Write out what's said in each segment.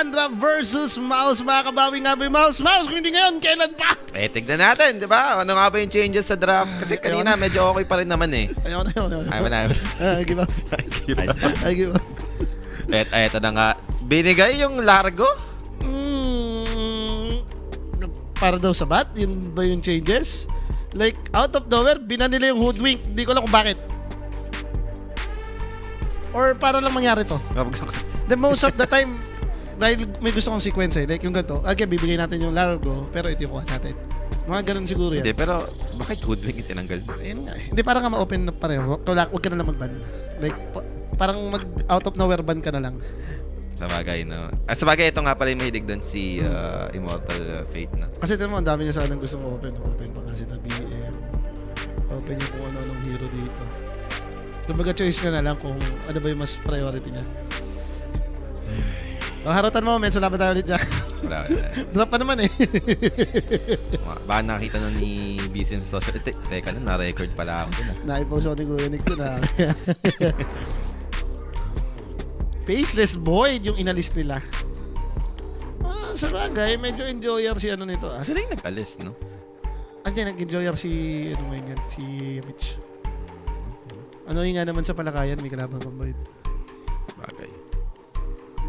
Lissandra versus Mouse. Makakabawi nga ba yung Mouse? Mouse, kung hindi ngayon, kailan pa? Tignan natin, di ba? Ano nga ba yung changes sa draft? Kasi kanina medyo okay pa rin naman eh. Ayaw na. Ayaw Give up. I give up. Eto na nga. Binigay yung Largo? Para daw sa bat? Yun ba yung changes? Like, out of nowhere, binanila yung hoodwink. Hindi ko alam kung bakit. Or para lang mangyari to. The most of the time, dahil may gusto kong sequence eh. Like yung ganito, okay, bibigay natin yung Largo, pero ito yung kuha natin. Mga ganun siguro yan. Hindi, pero bakit hoodwink yung tinanggal? Ayun nga eh. Hindi, parang nga ma-open na pareho. Huwag ka na lang mag-ban. Like, parang mag-out of nowhere ban ka na lang. Sa bagay, no? Sa bagay, ito nga pala yung mahilig doon si Immortal Fate, no? Kasi ito naman, ang dami niya sanang gustong open. Open pa nga si na BM. Open yung kung ano-anong hero dito. Kumbaga choice niya na lang kung ano ba yung mas priority niya. Harutan mo, men. Salamat tayo ulit dyan. Wala. Drop pa naman eh. Baka nakita na ni BCM Social. Teka lang, na-record pala ako dun. Na-post ako ni Kuya Nick dun ah. Faceless Void yung inalis nila. Sa bagay, medyo enjoyer si ano nito ah. Sila yung nag-alis, no? Hindi, nag-enjoyer si ano mo yun, si Mitch. Ano yung nga naman sa palakayan, may kalabang kang Void. Bagay.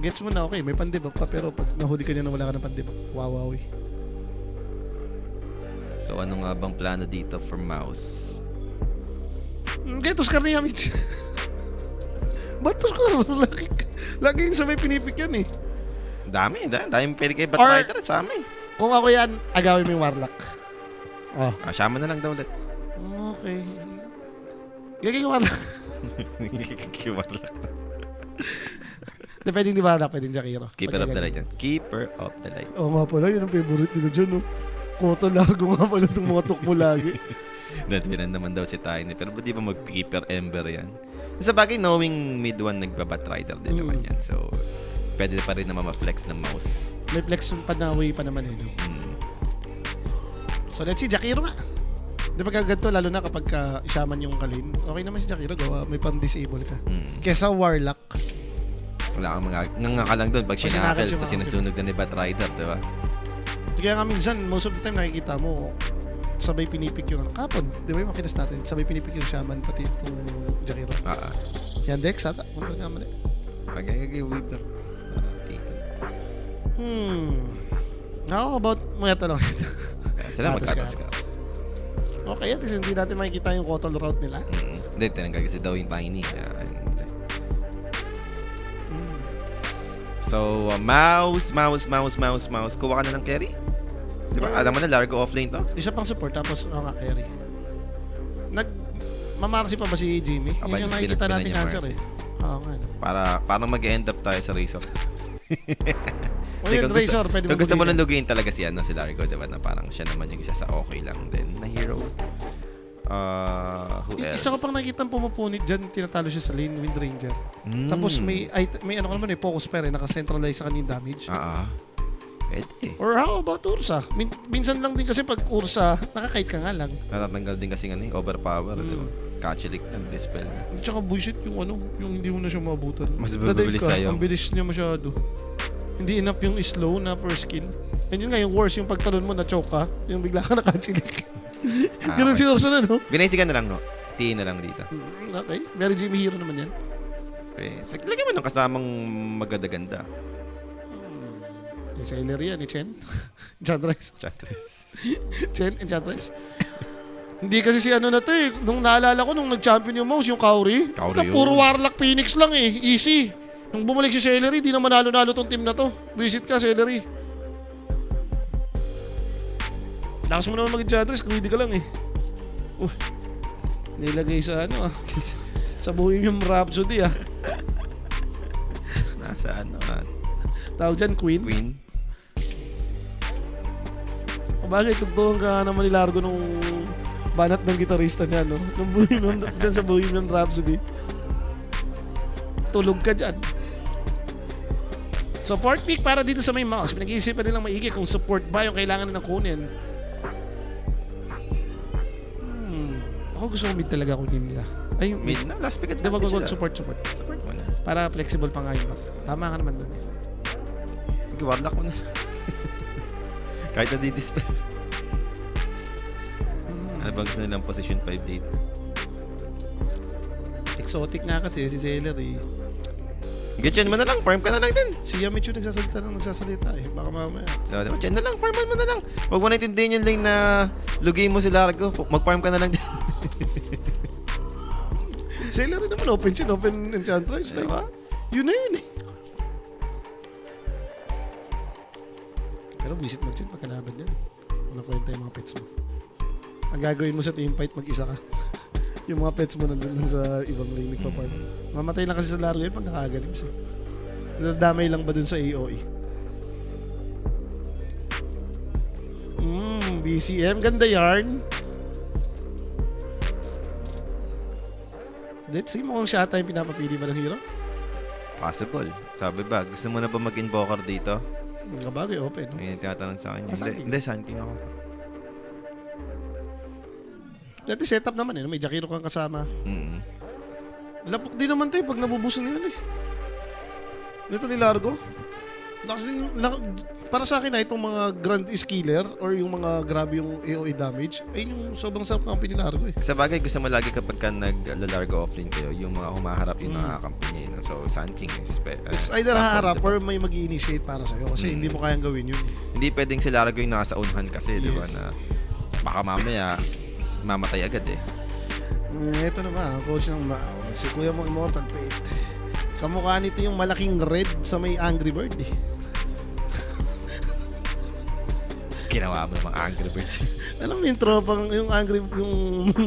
Gets mo na okay, may pandibak pa pero pag nahuli ka niya na wala ka ng pandibak, wawawi. So ano nga bang plano dito for Mouse? Getos ka niya, Mitch. Batos ka, laging sa may pinipik yan eh. Dami pwede kay Batrider sa amin. Kung ako yan, agawin mo yung Warlock. Oh. Shaman na lang daw ulit. Okay. Gagawin yung Warlock. Warlock. Pwedeng di Warlock, pwedeng Jakiro. Keeper of the Light yan. Keeper of the Light. Oo nga pala, yun ang favorite nila dyan, no? Koto Largo nga pala itong mga tukmo lagi. Natwinan naman daw si Tiny. Pero di ba mag-Keeper Ember yan? Sa bagay, knowing mid one nagbabatrider din naman yan. So, pwede pa rin naman ma-flex ng Mouse. May flex yung panawi pa naman eh, no? So, let's see, Jakiro nga. Di ba ganito, lalo na kapag shaman yung kalin, okay naman si Jakiro, gawa, may pang-disable ka. Kesa Warlock. Wala kang nga lang doon pag sinakels tapos sinusunog na ni Batrider, di ba? Kaya nga minsan, most of the time nakikita mo, sabay pinipik yung kapon. Di ba yung makinas natin? Sabay pinipik yung shaman, pati itong Jakiro. Yan, Dex, ata. Punta ka mali. Magagay Weaver. How about, mga tanong ito. Sila magtatas ka. Okay, at least hindi natin makikita yung Kotal route nila. Hindi, tinanggal kasi daw yung Tiny. So, Mouse. Kuha ka na ng carry? Di ba? Alam mo na, Largo offlane to? Isa pang support, tapos carry. Mamarsi pa ba si Jimmy? Yun yung nakikita natin answer eh. Oo nga. Parang mag-end up tayo sa Razor. O yun, Razor, pwede mo kung gusto mo nang lugiin talaga si Largo, diba? Na parang siya naman yung isa sa okay lang din na hero. Who else? Isa ko pang nakikita pumupunit dyan, tinatalo siya sa lane, Wind Ranger. Tapos may ano ka naman focus pair naka-centralize sa kanyang damage. Or how about Ursa? Minsan lang din kasi pag Ursa, nakakite ka nga lang. Natatanggal din kasi overpower, diba? Kachilik ng dispel. At saka bullshit yung yung hindi mo na siya maabutan. Mas bibilis sa'yo. Ang bilis niya masyado. Hindi enough yung slow na first skill. And yun nga, yung worst, yung pagtalon mo na choke ka, yung bigla ka nakachilik. Ganun si Ursa na, no? Binaysigan na lang, no? Tiin na lang dito. Okay. Very Jimmy hero naman yan. Okay. So, lagyan mo ng kasamang maganda-ganda. Ni Celery yan, ni Chen. Enchantress. Chen, Enchantress. Hindi kasi si na to eh. Nung naalala ko, nung nag-champion yung Mouse, yung Kauri. Puro Warlock Phoenix lang eh. Easy. Nung bumalik si Celery, di naman nalo-nalo tong team na to. Visit ka, Celery. Lakas mo naman mag-Enchantress, greedy ka lang eh. Nilagay sa sa Bohemian Rhapsody ah. Nasa Tawag dyan, Queen. Bakit tugtuhan ka naman ni Largo nung banat ng gitarista niya, no? Nung dyan sa Bohemian Rhapsody. Tulog ka dyan. Support pick para dito sa may Mouse. Pinag-iisipan nilang maigi kung support ba yung kailangan nilang kunin. Ako gusto ko mid talaga kunin nila. Ay, mid na? Last pick at support. Support mo na. Para flexible pa nga yung back. Tama ka naman dun eh. Warlock mo na. Kahit na di-dispel. Ano bang gusto nilang position 5 date? Exotic nga kasi si Celery. Gitchen mo na lang, farm ka na lang din. Si Yamichu nagsasalita eh. Baka mamaya. So, diba, dyan na lang, farman mo na lang. Huwag mo na itindihin yung lane na lugay mo si Largo. Mag-farm ka na lang din. Celery naman, open siya, open Enchantress. Diba? Yun na yun eh. Pero visit mag-chin pagkalaban yan. Walang kwenta yung mga pets mo. Ang gagawin mo sa team fight, mag-isa ka. Yung mga pets mo nandun lang sa ibang lane nagpa-farm. Mamatay lang kasi sa laro yun pag nakagalim siya. Nadamay lang ba dun sa AOE? BCM, ganda yarn. Let's see, mukhang siya tayo pinapapili ba ng hero? Possible. Sabi ba, gusto mo na ba mag-invoker dito? Mga bagay, open. No? Ayun yung tinatanong sa akin. Sun King. Hindi, Sun King ako. Dati setup naman eh, may Jakiro kang kasama. Lapok din naman tayo pag nabubuso na yun eh. Dito ni Largo. Para sa akin na itong mga grand skiller or yung mga grabe yung AOE damage, ay yung sobrang sarap kampi ni Largo eh. Sa bagay, gusto mo lagi kapag ka nag-Largo offlane kayo, yung mga humaharap yung nakakampi niya. No? So, Sun King is it's either haharap or may mag-i-initiate para sa'yo kasi hindi mo kayang gawin yun eh. Hindi pwedeng si Largo yung nasa unhan kasi, di ba? Na baka mamaya mamatay agad eh. Ito na ba, coach ng si Kuya mo Immortal Fate. Kamukha nito yung malaking red sa may Angry Bird eh. Ginawa mo ng mga Angry Birds. Alam mo yung tropang, yung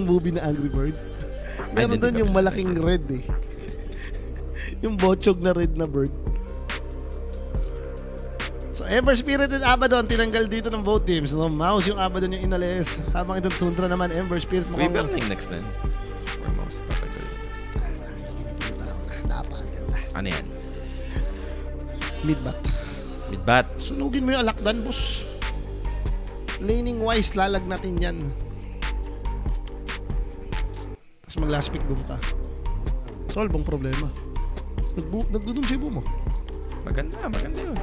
movie na Angry Bird? Meron doon yung malaking red eh. Yung bochog na red na bird. So, Ember Spirit and Abaddon tinanggal dito ng both teams. No? Mouse yung Abaddon yung inalis. Habang itong Tundra naman, Ember Spirit mukhang... Weaver na yung next na. For Mouse, tatagal. Napakaganda. Ano yan? Midbat. Midbat. Sunugin mo yung alakdan, boss. Laning wise, lalag natin yan. Tapos mag last pick doom ka. Solve ang problema. Nagdudum si mo. Maganda yun.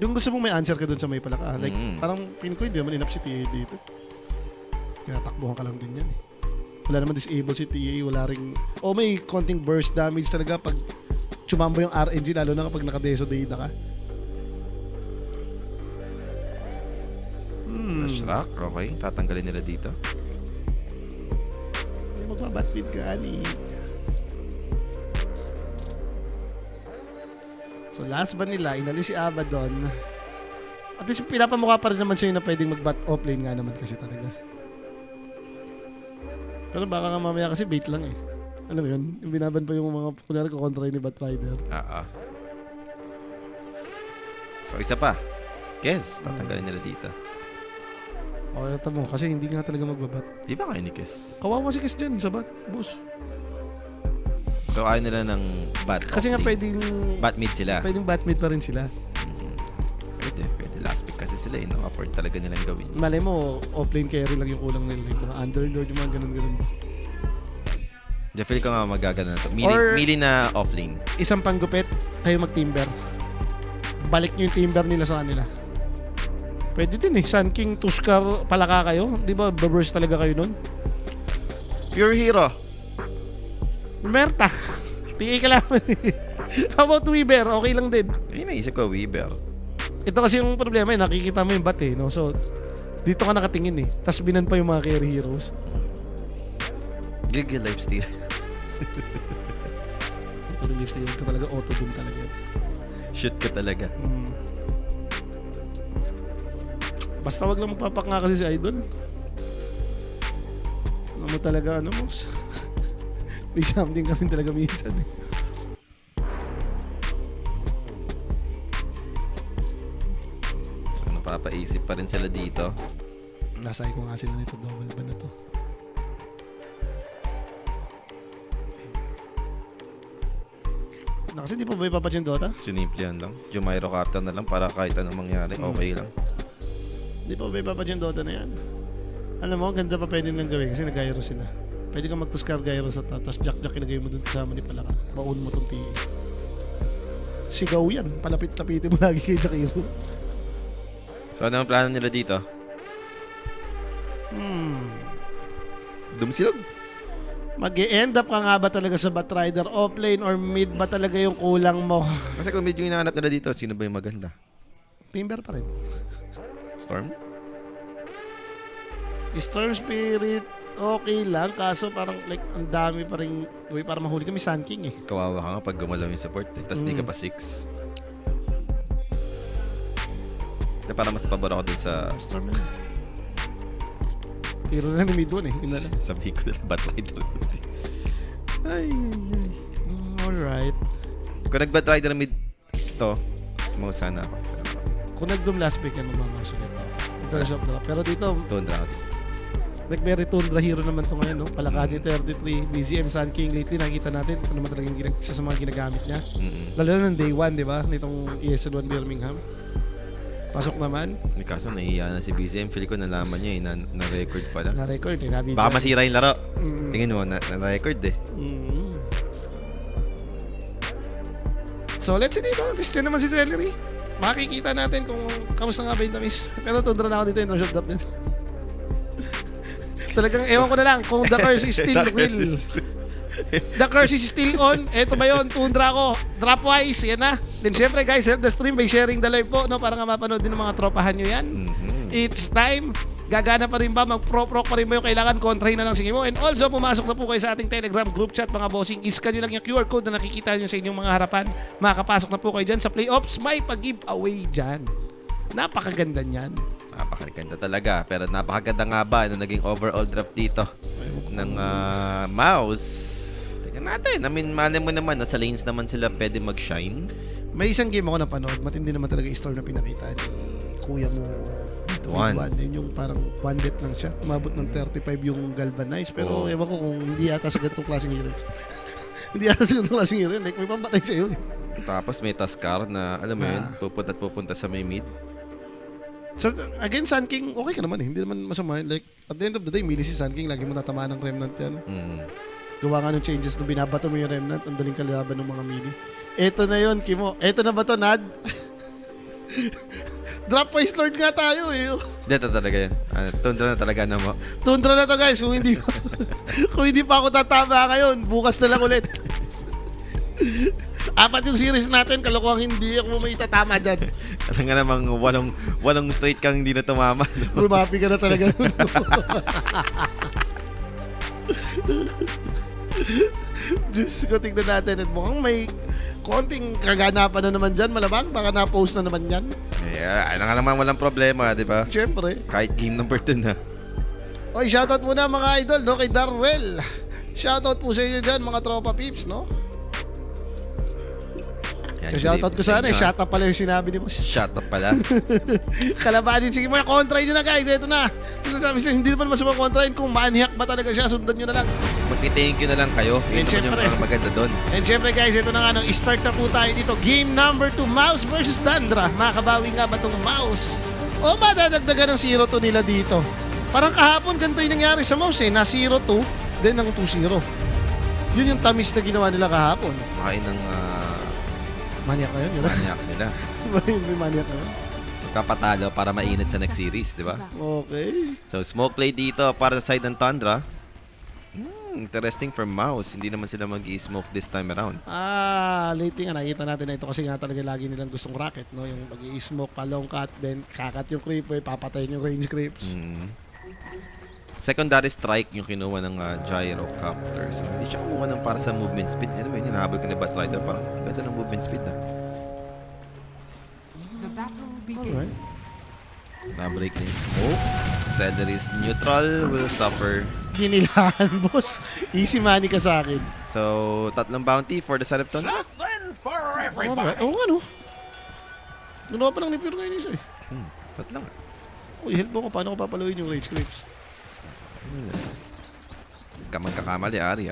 Yung gusto mong may answer ka dun sa may palaka. Like, parang pin ko hindi naman enough si TA dito. Tinatakbuhan ka lang din yan. Wala naman disable si TA. Wala ring... may konting burst damage talaga pag sumambo yung RNG, lalo na kapag naka-deso data ka. Ashrak, okay. Tatanggalin nila dito. Magbabatfeed ka, ani. So last ba nila, inalis si Abaddon. At least pinapamukha pa rin naman siya na pwedeng mag-bat offlane nga naman kasi talaga. Pero baka nga mamaya kasi bait lang eh. Alam mo yun? Yung binaban pa yung mga kunyari ko kontra ni Batrider. So isa pa. Kez, tatanggalin nila dito. Okay, tamo. Kasi hindi nga talaga magbabat. Di ba kayo ni Kez? Kawawa si Kez dyan sa bat, boss. So ayaw nila ng bat kasi nga pwedeng... bat mid sila. Pwedeng bat mid pa rin sila. Pwede. Last pick kasi sila eh. No? Afford talaga nilang gawin. Malay mo, offlane carry lang yung kulang nila. Like, mga underlord, yung mga ganun-ganun. Feel ko nga magagana na to. Mili na offlane. Isang panggupit, kayo mag-timber. Balik nyo yung timber nila sa kanila. Pwede din eh. Sun King, Tuskar, palaka kayo. Di ba, baburst talaga kayo nun? Pure hero. Merta. Tingin ka lang. How about Weaver? Okay lang din. Ayun naisip ko, Weaver. Ito kasi yung problema eh. Nakikita mo yung bat eh. No? So, dito ka nakatingin eh. Tapos binan pa yung mga carry heroes. Gigil lifesteal. Pag lifesteal ka talaga, auto-doom talaga. Shoot ka talaga. Basta wag lang magpapak nga kasi si Idol. Ano mo talaga, ano mo? May something kasi talaga minsan eh. So, napapaisip pa rin sila dito. Nasay ko nga sila nito. Double ba na to? Kasi di pa ba ipapat yung Dota? Sinimplihan lang. Jumairo Captain na lang para kahit anong mangyari, okay lang. Di pa ba ipapat yung Dota na yan? Alam mo, ganda pa pwede lang gawin kasi nag-gyro sila. Pwede kang mag-tuskar gyro sa top, tapos jack-jack ilagay mo dun kasama ni Palaka. Baon mo tong TE. sigaw yan. Palapit-lapitin mo lagi kay Jakiro. So ano ang plano nila dito? Dumsilog? Mag-e-end up ka nga ba talaga sa Batrider offlane or mid ba talaga yung kulang mo? Kasi kung medyo hinahanap nila dito, sino ba yung maganda? Timber pa rin. Storm? Storm Spirit, okay lang. Kaso parang like, ang dami pa rin. Uy, para mahuli kami Sun King eh. Kawawa ka nga pag gumalaw yung support eh. Tapos di ka pa 6. Para mas pabor ako dun sa... Storm na. Tiro na ni mid one eh. Yun na lang. Sabi ko na Batrider. Ay. Alright. Kung nag-Batrider mid ito, mo sana ako. Kung nag-doom last week yan, mamamasok yan. Interest of drop. Pero dito, Tundra ako. Nag-Berry Tundra hero naman to ngayon, no? Palakadi 33, BZM Sun King. Lately, nakikita natin ito naman talaga yung isa sa mga ginagamit niya. Lalo na ng day 1, di ba? Nitong ESL1 Birmingham. Pasok naman. Kaso nahihiya na si BCM. Feel ko nalaman niya eh, na-record pala. Na-record eh. Nabidyo. Baka masira yung laro. Tingin mo, na-record eh. So, let's see dito. Test naman si Celery. Makikita natin kung kamusta nga ba yung tamis. Pero Tundra na ako dito, yung shot up din. Talagang ewan ko na lang kung the curse is still real. The curse is still on. Eto ba yun? Tundra ko. Dropwise. Yan na. Then syempre guys, help the stream by sharing the live po. No? Para nga mapanood din ng mga tropahan nyo yan. It's time. Gagana pa rin ba? Mag-pro-proc pa rin ba yung kailangan? Kontrahin na lang sige mo. And also, pumasok na po kayo sa ating Telegram group chat mga bossing. Iscan nyo lang yung QR code na nakikita nyo sa inyong mga harapan. Makakapasok na po kayo dyan sa playoffs. May pag-giveaway dyan. Napakaganda niyan. Napakaganda talaga. Pero napakaganda nga ba na naging overall draft dito ng mouse? Tingnan natin. I mean, mali mo naman, sa lanes naman sila pwede mag-shine. May isang game ako napanood. Matindi naman talaga yung story na pinakita ni kuya mo. One. Yun yung parang one bet lang siya. Umabot ng 35 yung galvanize. Pero ewan ko kung hindi yata sa ganitong klaseng hero. Hindi yata sa ganitong klaseng hero. Like, may pampatay siya yun. Tapos may Tuskar na, alam mo yun, pupunta sa may mid. So, again, Sun King, okay ka naman eh. Hindi naman masama. Like, at the end of the day, mili si Sun King. Lagi mo natamaan ng Remnant yan. Gawa nga ng changes nung binabato mo yung Remnant. Ang daling kalaban ng mga mili. Eto na yun, Kimo. Eto na ba to, Nad? Dropwise Lord nga tayo eh. Dito talaga yan. Tundra na talaga na mo. Tundra na to guys. Kung hindi kung hindi pa ako tatama ngayon, bukas na lang ulit. 4 yung series natin, kalokohan hindi ako may tatama dyan. Alam nga namang walong straight kang hindi na tumama. Rumapi ka na talaga. Diyos ko, tignan natin. At mukhang may konting kaganapan na naman dyan. Malamang, baka na-post na naman yan. Yeah, ano nga naman walang problema, di ba? Siyempre. Kahit game number 2 na. Oy, shoutout muna mga idol, no? Kay Darrell. Shoutout po sa inyo dyan, mga tropa peeps, no? Yan, Shoutout ko sana eh. Shut up pala yung sinabi ni boss. Shut up pala. Kalabanin. Sige mo, kontrain nyo na guys. Ito na. Sinasabi siya, hindi naman masama kontrain. Kung maniak ba talaga siya, sundan nyo na lang. Mas mag-thank you na lang kayo. Yun naman yung maganda doon. And syempre guys, ito na nga. Start na po tayo dito. Game number 2, Mouse versus Dandra. Makabawi nga ba itong Mouse? O madadagdagan ng 0-2 nila dito? Parang kahapon, ganito yung nangyari sa Mouse eh. Na 0-2, then ng 2-0. Yun yung tamis na ginawa nila kahapon. Makain ng maniak na yun. maniak nila. May maniak na yun. Kapatalo para mainit sa next series, di ba? Okay. So, smoke play dito para sa side ng Tundra. Interesting for Mouse. Hindi naman sila mag-i-smoke this time around. Lately nga nakita natin na ito kasi nga talaga lagi nilang gustong rocket, no? Yung mag-i-smoke pa long cut, then kakat yung creeper, papatayin yung range creeps. Secondary strike yung kinuha ng gyrocopter. So, hindi siya kumuha ng para sa movement speed. Ano ba yun? Hinahabol ko ni Batrider. Parang ganda ng movement speed na. The battle begins. Na-break na yung smoke. Celery's neutral will suffer. Ginilahan, boss. Easy money ka sa akin. So, 3 bounty for the side of Tundra. Something for everybody. Alright. Oo, ano? Ginawa pa lang ni Pure ngayon isa eh. 3 nga. Uy, help mo ko. Paano ko papaluin yung range creeps? Magkakamali, Ari,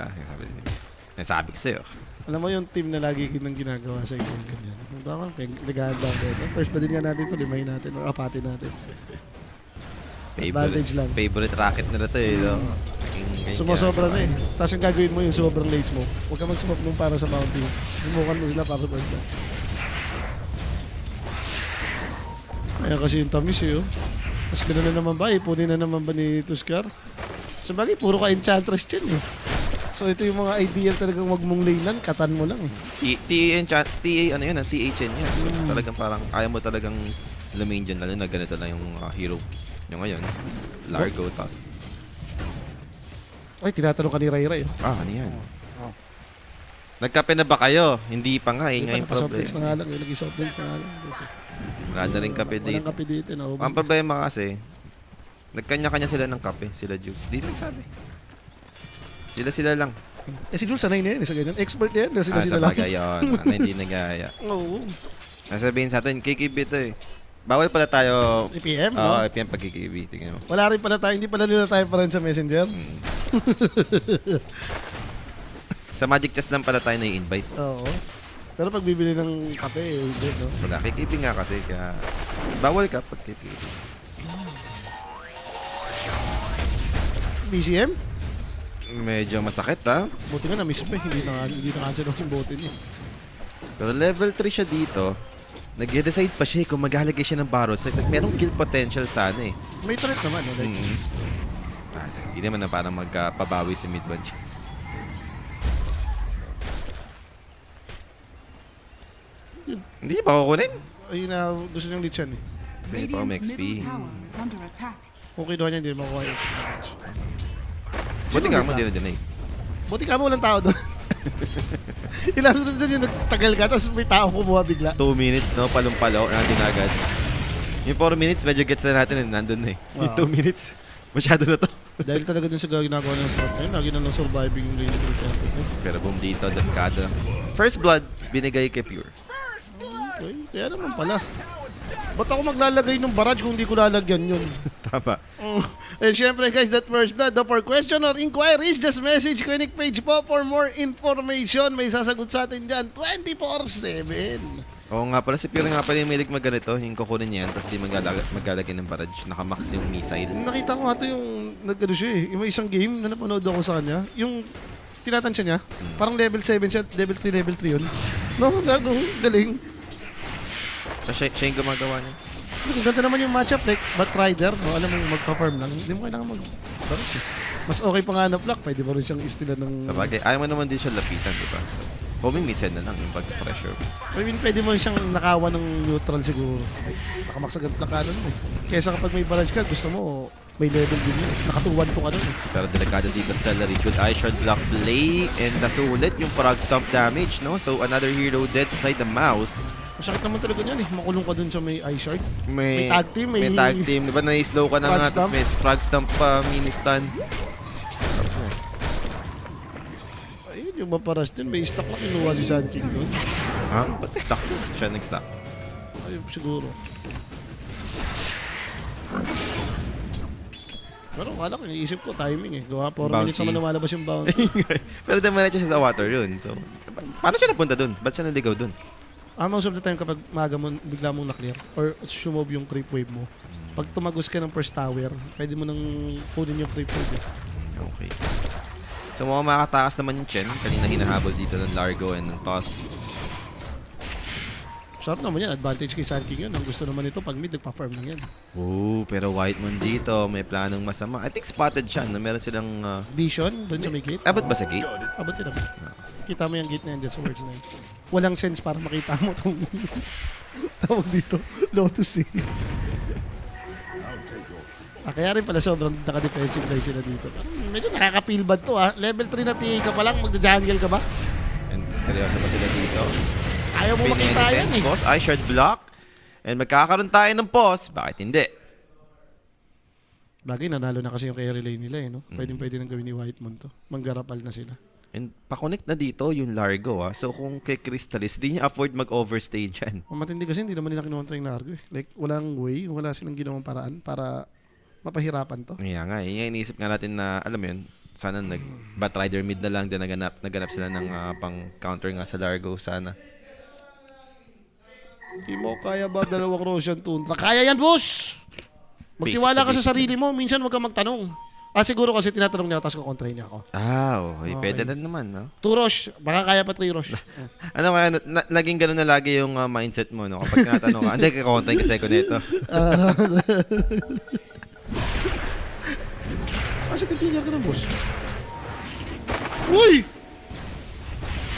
Nasabi ko sa'yo. Alam mo yung team na lagi kinang ginagawa sa inyo ganyan. Tama, nagahanda ko ito. First ba din nga natin ito, limahin natin or apatin natin. Advantage lang. Favorite racket nila ito eh. No? Sumasobra na eh. Tapos yung gagawin mo yung sobrang late smoke. Huwag ka mag-smoke nung para sa bounty. Sumukan mo sila para sa bounty. Ayan kasi yung tamis eh, oh. Tapos gano'n na naman ba, ipunin na naman ba ni Tuskar? Sa bagay, puro ka Enchantress dyan eh. So ito yung mga ideal talagang wag mong lanean, katan mo lang eh. TA, ano yun, THN yan. So, talagang parang, ayaw mo talagang lumain dyan, lalo na ganito lang yung hero nyo ngayon. Largo, tas. Ay, tinatanong ka ni Ray Ray. Ano yan? Nagkape na ba kayo? Hindi pa nga, Hindi nga yung pa, soft problem. drinks na nga lang. Lagi soft drinks na nga lang. Kasi Wala na rin kape walang dito. kape dito. No? Ang problema kasi, nagkanya-kanya sila ng kape, sila Juice. Di nagsabi. Sila lang. Eh si Jules, sanay na yan. Sa ganyan. Expert na yan. Sila Sa lang. bagay yun. Hindi nagaya. Oo. Nasabihin sa atin, KKB ito eh. Bawal pala tayo. IPM, Oo, no? IPM pag KKB. Tingnan mo. Wala rin pala tayo. Hindi pala nila tayo pa rin sa Messenger. Sa Magic Chess lang pala tayo na-invite. Oo. Pero pag bibili ng kape, hindi, no? Wala, KKB nga kasi. Kaya bawal ka pag KKB. BCM? Medyo masakit ha. Buti nga na-miss pa eh. Hindi na cancel out yung bote niya. Pero level 3 siya dito. Nag-decide pa siya kung maglalagay siya ng Baros. Like, merong kill potential sana eh. May threat naman, no? Like, Hindi naman na parang magpabawi si mid-range. Hindi niya pa kukunin. ayun na gusto niyang litsan eh. Kasi hindi pa ako may Radiant's XP. middle tower is under attack. Kung kinuha niya, hindi makuha yung experience. Buti Sino ka may mo, plan? din eh. Buti ka mo walang tao doon. Ilan doon yung nagtagal ka, tapos may tao kumuha bigla. 2 minutes, no? Palumpalo, nandun na agad. Yung 4 minutes, medyo gets na natin, nandun na eh. Yung 2 minutes, masyado na to. Dahil talaga dun sa ginagawa ng sport ngayon, lagi na lang surviving yung lane dito. Pero boom dito, Dankada. First blood, binigay kay Pure. Okay, kaya naman pala. Ba't ako maglalagay ng barrage kung hindi ko lalagyan yun? Tama. And syempre guys, that first blood, for question or inquiries, just message clinic page po for more information. May sasagot sa atin dyan 24/7. Oo nga pala, si Pure nga pala yung milig magganito, yung kukunin niyan, tapos di maglalagay ng barrage. Nakamax yung missile. Nakita ko nga ito yung nagano siya eh. Yung may isang game na napanood ako sa kanya. Yung tinatansya niya, parang level 7 siya, level 3, level 3 yun. No, galing. So, siya yung gumagawa niya. Ang ganda naman yung matchup, like Batrider, no? Alam mo yung magpa-farm lang, hindi mo kailangan mag-barrage eh. Mas okay pa nga na block, pwede mo rin siyang istilan ng... Sa bagay, ayaw mo naman din siya lapitan, di ba? So, homing missile na lang yung pag-pressure. I mean, pwede mo rin siyang nakawa ng neutral siguro. Ay, nakamaksagat na kanon mo eh. Kesa kapag may barrage ka, gusto mo, may level din yun. Nakatuwan to ka nun eh. Pero delikado dito sa Larry. Good eye shot block play. And nasulit yung frog stomp damage, no? So, another hero dead side the mouse. Masakit naman talaga yan eh. Makulong ka dun sa may eye shard. May tag team, may- May tag team. Di ba na-slow ka na Frog nga, tapos stomp? may frog stomp pa, mini-stun. Ayun, yung maparas din. May stock na kinuha si Sand King dun. Ha? Ba't nag-stock? Siya nag-stock. Ayun, siguro. Pero kala ko, iniisip ko timing eh. Gawa 4 minutes Bouncy. naman lumalabas yung bounty. Pero damaretso siya sa water yun. So, paano siya napunta dun? Ba't siya naligaw dun? Most of the time kapag maga mo, bigla mong na-clear or sumove yung creep wave mo. Pag tumagos ka ng first tower, pwede mo nang kunin yung creep wave. Eh. Okay. So, mukhang makatakas naman yung Chen. Kanina hinahabol dito ng Largo and ng Toss. Sarap naman yan. Advantage kay Sand King yun. Ang gusto naman ito pag mid, nagpa-farm lang yan. Oh, pero White Moon dito. May planong masama. I think spotted siya na meron silang... Vision, doon sa may gate. abot ba sa gate? Abot yun. Kita mo yung gate na yan dyan sa words na yun. Walang sense para makita mo itong tawag dito. Lotus eh. Kaya rin pala sobrang naka-defensive line sila dito. Parang medyo nakaka-feel bad to ah. Level 3 na TA ka pa lang, magja-jungle ka ba? And seryoso ba sila dito? Ayaw mo makita yan eh. Boss, I shard block. And magkakaroon tayo ng pause. Bakit hindi? Bagay, nanalo na kasi yung carry lane nila eh. No? Pwede nang gawin ni Whitemon to. Manggarapal na sila. And pa-connect na dito yung Largo. So kung kay Crystallis, di niya afford mag-overstay dyan. Ang matindi kasi hindi naman nila kinuha yung Largo eh. Like, walang way, wala silang ginawang paraan para mapahirapan to. Kaya nga, yun nga iniisip nga natin na, alam mo yun, sana Batrider mid na lang, din naganap sila ng pang-counter nga sa Largo, sana. Hindi mo kaya ba dalawang Roshan Tundra? Kaya yan, boss! Magtiwala ka sa sarili mo. Minsan wag kang magtanong. Siguro kasi tinatanong niya ako, tapos kukontrahin niya ako. Okay. Okay. Pwede na naman, no? 2 Rosh, baka kaya pa 3 Rosh. Ano kaya, naging gano'n na lagi yung mindset mo, no? Kapag tinatanong ka, hindi, kakontayin kasi ko nito. Kasi titigil ka ng boss. Uy!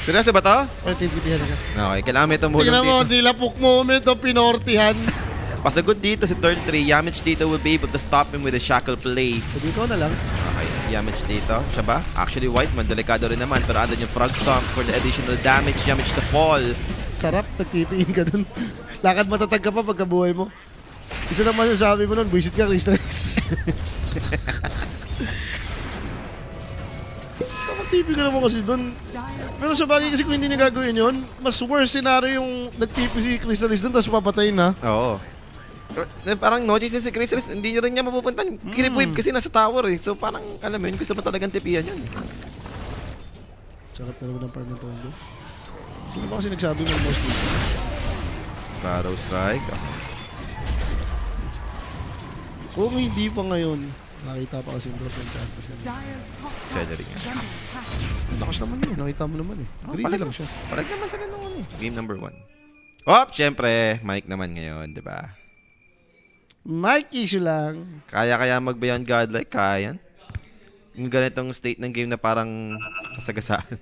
Seryoso ba to? Ay, titigilan ka. Okay, kailangan may tumulong Tingnan mo, dito. dilapok mo ito, pinortihan. Pasagod dito si turn 3. Yamich dito will be able to stop him with a shackle play. So, dito na lang. Okay, Yamich dito. Siya ba? Actually, Whiteman, delikado rin naman. Pero andun yung Frog Stomp for the additional damage. Yamich to fall. Sarap, nagtipiin ka dun. Lakad matatag ka pa pagkabuhay mo. Isa naman yung sabi mo nun, buisit ka, Chris. Kapag-tipi ka naman kasi dun. Pero sa bagay kasi kung hindi niya gagawin yun, mas worse scenario yung nagtipi si Chrysalis dun, tapos papatayin na. Oo. Parang no-chase din si Chrysalis. Hindi rin niya mapupuntan. Kiripwave kasi nasa tower eh. So parang, alam mo yun, gusto mo talagang tipihan yun. Sarap na naman ng farm ng Tondo. Sino ba kasi nagsabi ng most dito? Barrow strike. Kung hindi pa ngayon, nakita pa kasi yung drop ng Chantas kanina. Dire's top Celery nga. under attack. Ang lakas naman yun, nakita mo naman eh. Greedy lang siya. Parang naman sila noon eh. Game number 1. Oh, syempre, Mike naman ngayon, di ba? Mike issue lang. Kaya mag Beyond Godlike, kaya. Yung ganitong state ng game na parang kasagasaan.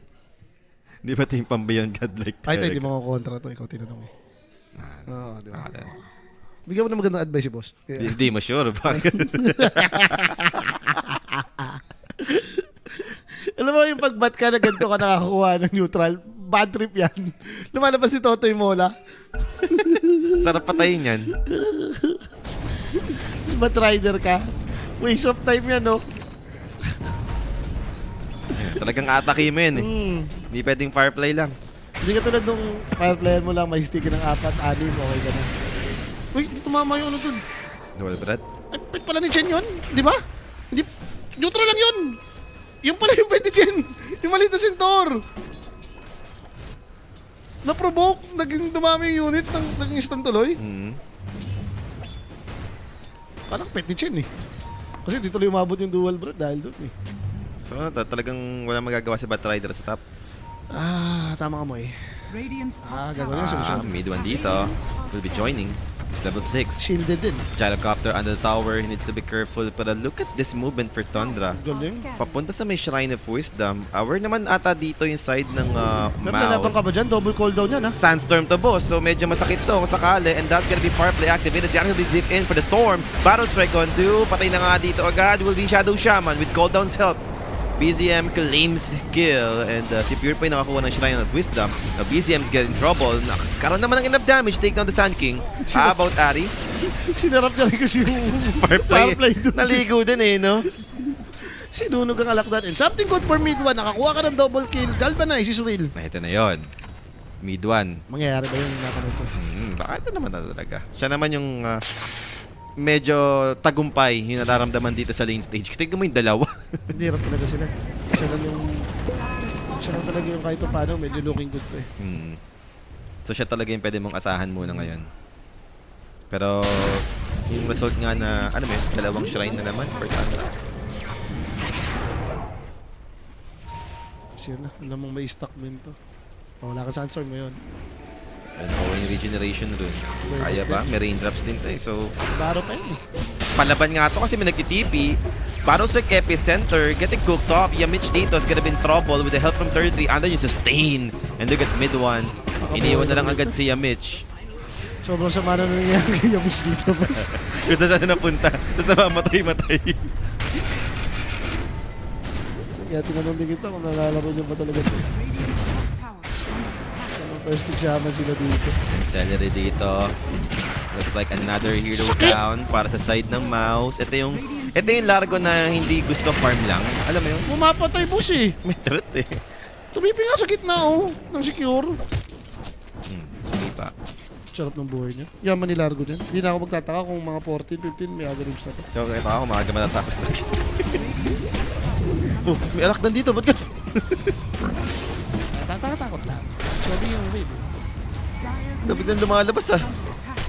Di ba ito yung pang Beyond Godlike? Ay, ito hindi mo kontra to. Ikaw tinanong eh. Oo, di ba? Bigyan mo na magandang advice si boss. Kaya- Hindi mo sure. Bakit? Alam mo yung pag-bat ka na ganito ka nakakuha ng neutral, bad trip yan. Lumalabas si Totoy Mola. Sarap patayin yan. Tapos bat rider ka. Waste of time yan, no? Talagang atake mo yan eh. Hindi pwedeng Firefly lang. Hindi ka tulad nung fire player mo lang, may stick ng 4, 6, okay ka na. Uy, tumama yung ano dun. Dual breath. Ay, pit pala ni Chen yun, di ba? Hindi, neutral lang yun. Yung pala yung pwede Chen. Yung maliit na Centaur. Na-provoke, naging dumami yung unit, naging stun tuloy. Parang pet ni Chen eh. Kasi di tuloy umabot yung dual breath dahil doon eh. So, talagang wala magagawa si Batrider sa top. Tama ka mo eh. Radiant's top Gagawin tower. na solusyon. Mid one dito. Will be joining. It's level 6. Shielded din. Gyrocopter under the tower. He needs to be careful. Pero look at this movement for Tundra. Galing. Papunta sa may Shrine of Wisdom. We're naman ata dito yung side ng Pero lalaban ka Mouse. ba dyan? Double cooldown yan ha? Sandstorm to boss. So medyo masakit to kung sakali. And that's gonna be far play activated. They actually zip in for the storm. Battle strike on 2. Patay na nga dito agad. Will be Shadow Shaman with cooldown's help. BZM claims kill and si Pure pa yung nakakuha ng Shrine of Wisdom. Now BZM's getting trouble. Karoon naman ng enough damage. Take down the Sand King. How about Ari? Sinarap niya rin kasi yung Fireplay. doon. Naligo din eh, no? Sinunog ang alakdan. And something good for mid 1. Nakakuha ka ng double kill. Galvanize is real. Ito na yon. Mid 1. Mangyayari ba yung napanood ko? Baka ito naman na talaga. Siya naman yung medyo tagumpay yung nararamdaman dito sa lane stage. Tignan mo yung dalawa. Hindi, hirap talaga sila. Siya lang talaga yung kahit pa paano, medyo looking good to eh. So siya talaga yung pwede mong asahan muna ngayon. Pero yung result nga na, ano ba yun, dalawang shrine na naman for Tundra. Sure na, alam mong may stock din to. Wala ka Sandstorm ngayon. And yung regeneration rune. Kaya ba? May raindrops din to eh. So, Baro pa yun eh. palaban nga to kasi may nagtitipi. Barosek Epicenter getting cooked off. Yamich dito is gonna be in trouble with the help from 33. Andun yung sustain. And look at mid 1. Iniwan na lang agad si Yamich. Sobrang sama na nangyayari kay Yamish dito. Boss. Gusto saan napunta. Tapos namamatay-matay. Kaya tinanong din kita kung nalalaro niyo ba talaga ito. Radiant's top tower is under attack. Anong first pick shaman sila dito. Celery dito. Looks like another hero down para sa side ng Mouse. Ito yung largo na hindi gusto farm lang. Alam mo yun? Pumapatay boss eh. May threat eh. Tumipi nga sa gitna oh. Nang secure. Sige pa. Sarap ng buhay niya. Yaman ni Largo din. Hindi na ako magtataka kung mga 14, 15 may agarims na to. Kaya kita ako, maaga matatapos na. Oh, may alakdan dito. Ba't ka? Natatakot lang. Sorry yung wave. Dire's Biglang lumalabas ah. under attack.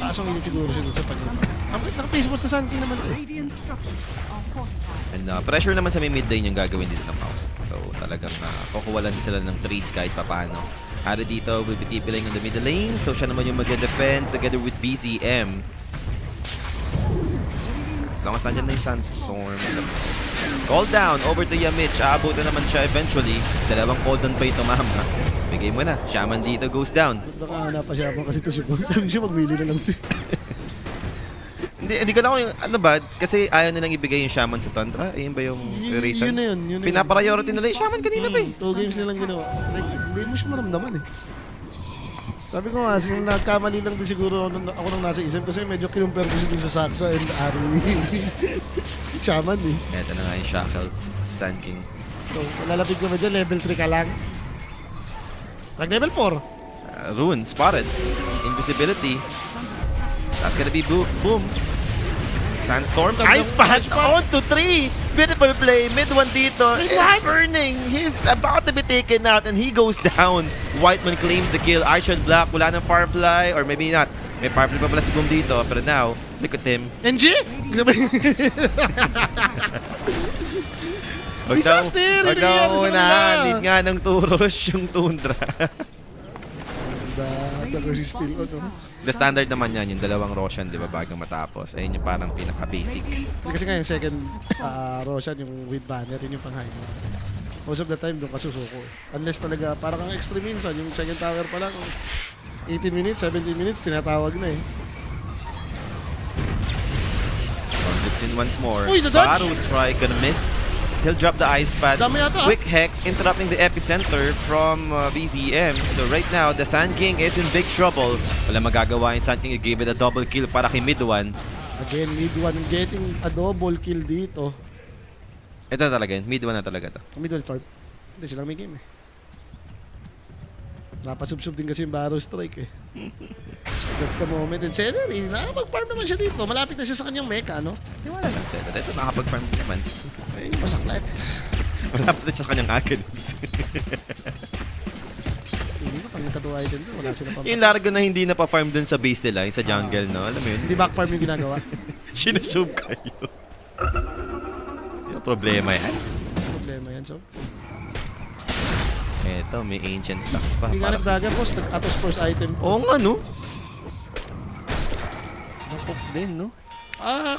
Kaso hindi siguro siya dun sa pag-iba. Naka-Facebook sa Sun King naman to. Radiant structures are fortified. And pressure naman sa may mid lane yung gagawin dito ng Faust. So talagang kukuha lang sila ng trade kahit papano. Ari dito will be tipiling on the middle lane. So siya naman yung mag-defend together with BZM. As long as nandyan na yung Sandstorm. Call down over to Yamich. Aabutan naman siya eventually. Dalawang call down pa ito mama. Bigay mo na. Shaman dito goes down. Baka hanap pa siya ako kasi ito siya. Sabi siya magmili na lang ito. Hindi ko lang kung yung ano ba, kasi ayaw nilang ibigay yung Shaman sa Tundra. Ayun ba yung reason? Yun na yun. Yun na yun. Pinapriority nila yung Shaman kanina pa eh. 2 games nilang ginawa. Like, hindi mo siya maramdaman eh. Sabi ko nga, yung nagkamali lang din siguro ako nang nasa isip kasi medyo kinumpare ko siya din sa Saksa and Ari. Shaman eh. Eto na nga yung Shackles, Sun King. So, lalapit ka ba dyan? Level 3 ka lang? Level 4. Rune, spotted. Invisibility. That's gonna be boom. Sandstorm, Ice Patch on to 3. Beautiful play, mid one dito. It's burning. He's about to be taken out and he goes down. Whiteman claims the kill. Archon Black, wala ng Firefly or maybe not. May Firefly pa pala si Boom dito. Pero now, look at him. NG? Disaster! Huwag daw need nga ng turos yung Tundra. The standard naman yan, yung dalawang Roshan, di ba, bago matapos. Ayun yung parang pinaka-basic. Kasi nga yung second Roshan, yung with banner, yun yung pang-high. Most of the time, doon kasusuko. Unless talaga, parang ang extreme minsan, yung second tower pa lang, 18 minutes, 17 minutes, tinatawag na eh. Zips in once more. Uy, the dodge! Baru strike, gonna miss. He'll drop the ice pad. Dami yata. Quick Hex interrupting the epicenter from BZM. So right now, the Sun King is in big trouble. Wala magagawa yung Sun King. He gave it a double kill para kay mid one. Again, mid one getting a double kill dito. Ito na talaga yun. Mid one na talaga to. Mid one start. Hindi silang may game eh. Napasubsub din kasi yung Barrow Strike eh. That's the moment. And Cedar, nakapag-farm naman siya dito. Malapit na siya sa kanyang mecha, no? Di wala lang Cedar. Ito nakapag-farm naman. Ay, masaklap. Malapit na siya sa kanyang agonims. Hindi ba, pag nagkatuwa item doon, wala sila pa. Yung largo na hindi napafarm dun sa base nila, yung sa jungle, no? Alam mo yun? Hindi back-farm yung ginagawa. Sinusub kayo. Yung problema yan. Problema yan, so. Eto, may ancient stocks pa. Hindi nga nagdagan, boss. Nag-atos first item. Oo nga, no? Nakop din, no?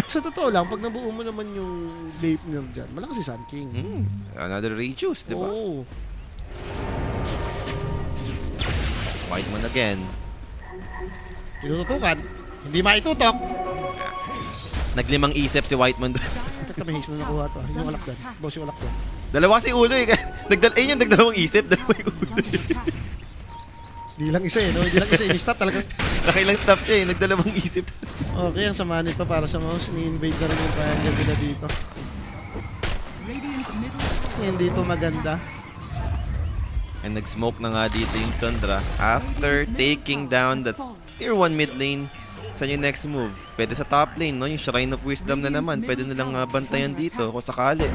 Sa totoo lang, pag nabuo mo naman yung vape nyo dyan, malakas si Sun King. Another Rejuice, di ba? Oo. Whiteman again. Tinututukan. Hindi maitutok. Naglimang isip si Whiteman doon. Ito may haste na nakuha to. Yung alakdan. Boss yung alakdan. Dalawa si ulo eh. Nagdalawang isip. Dalawang ulo. Hindi lang isa eh, no? Hindi lang isa. Ini-stop talagang. Nakailang stop siya eh. Nagdalawang isip. Okay, ang sama nito para sa mouse. Ni-invade na rin yung triangle nila dito. Radiant's middle Hindi ito maganda. And nag-smoke na nga dito yung Tundra. After taking down the tier 1 mid lane. Saan yung next move? Pwede sa top lane, no? Yung Shrine of Wisdom na naman. Pwede nilang bantayan dito kung sakali.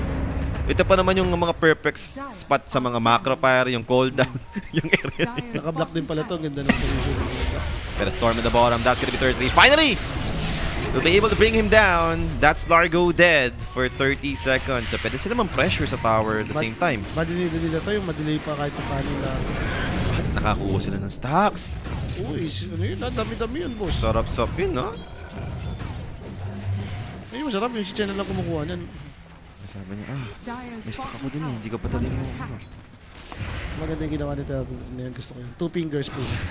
Ito pa naman yung mga perfect spot sa mga macro fire, yung cooldown, yung area. Naka-block din pala to. Ang ganda ng position. Pero Storm at the bottom, that's gonna be 33. Finally! We'll be able to bring him down. That's Largo dead for 30 seconds. So pwede sila pressure sa tower at the same time. Madelay nila to. Yung madelay pa kahit pa paano na. At nakakuha sila ng stacks. Uy, ano yun? Dami-dami yun, boss. Sarap-sap yun, no? Ay, masarap yung si Chen na lang kumukuha niyan. Sabi niya, Dyer's may stock bottom ako dun eh. tower Hindi ko pa is dali under mo. attack. Maganda yung ginawa nito ngayon. Gusto ko yun. 2 fingers punas.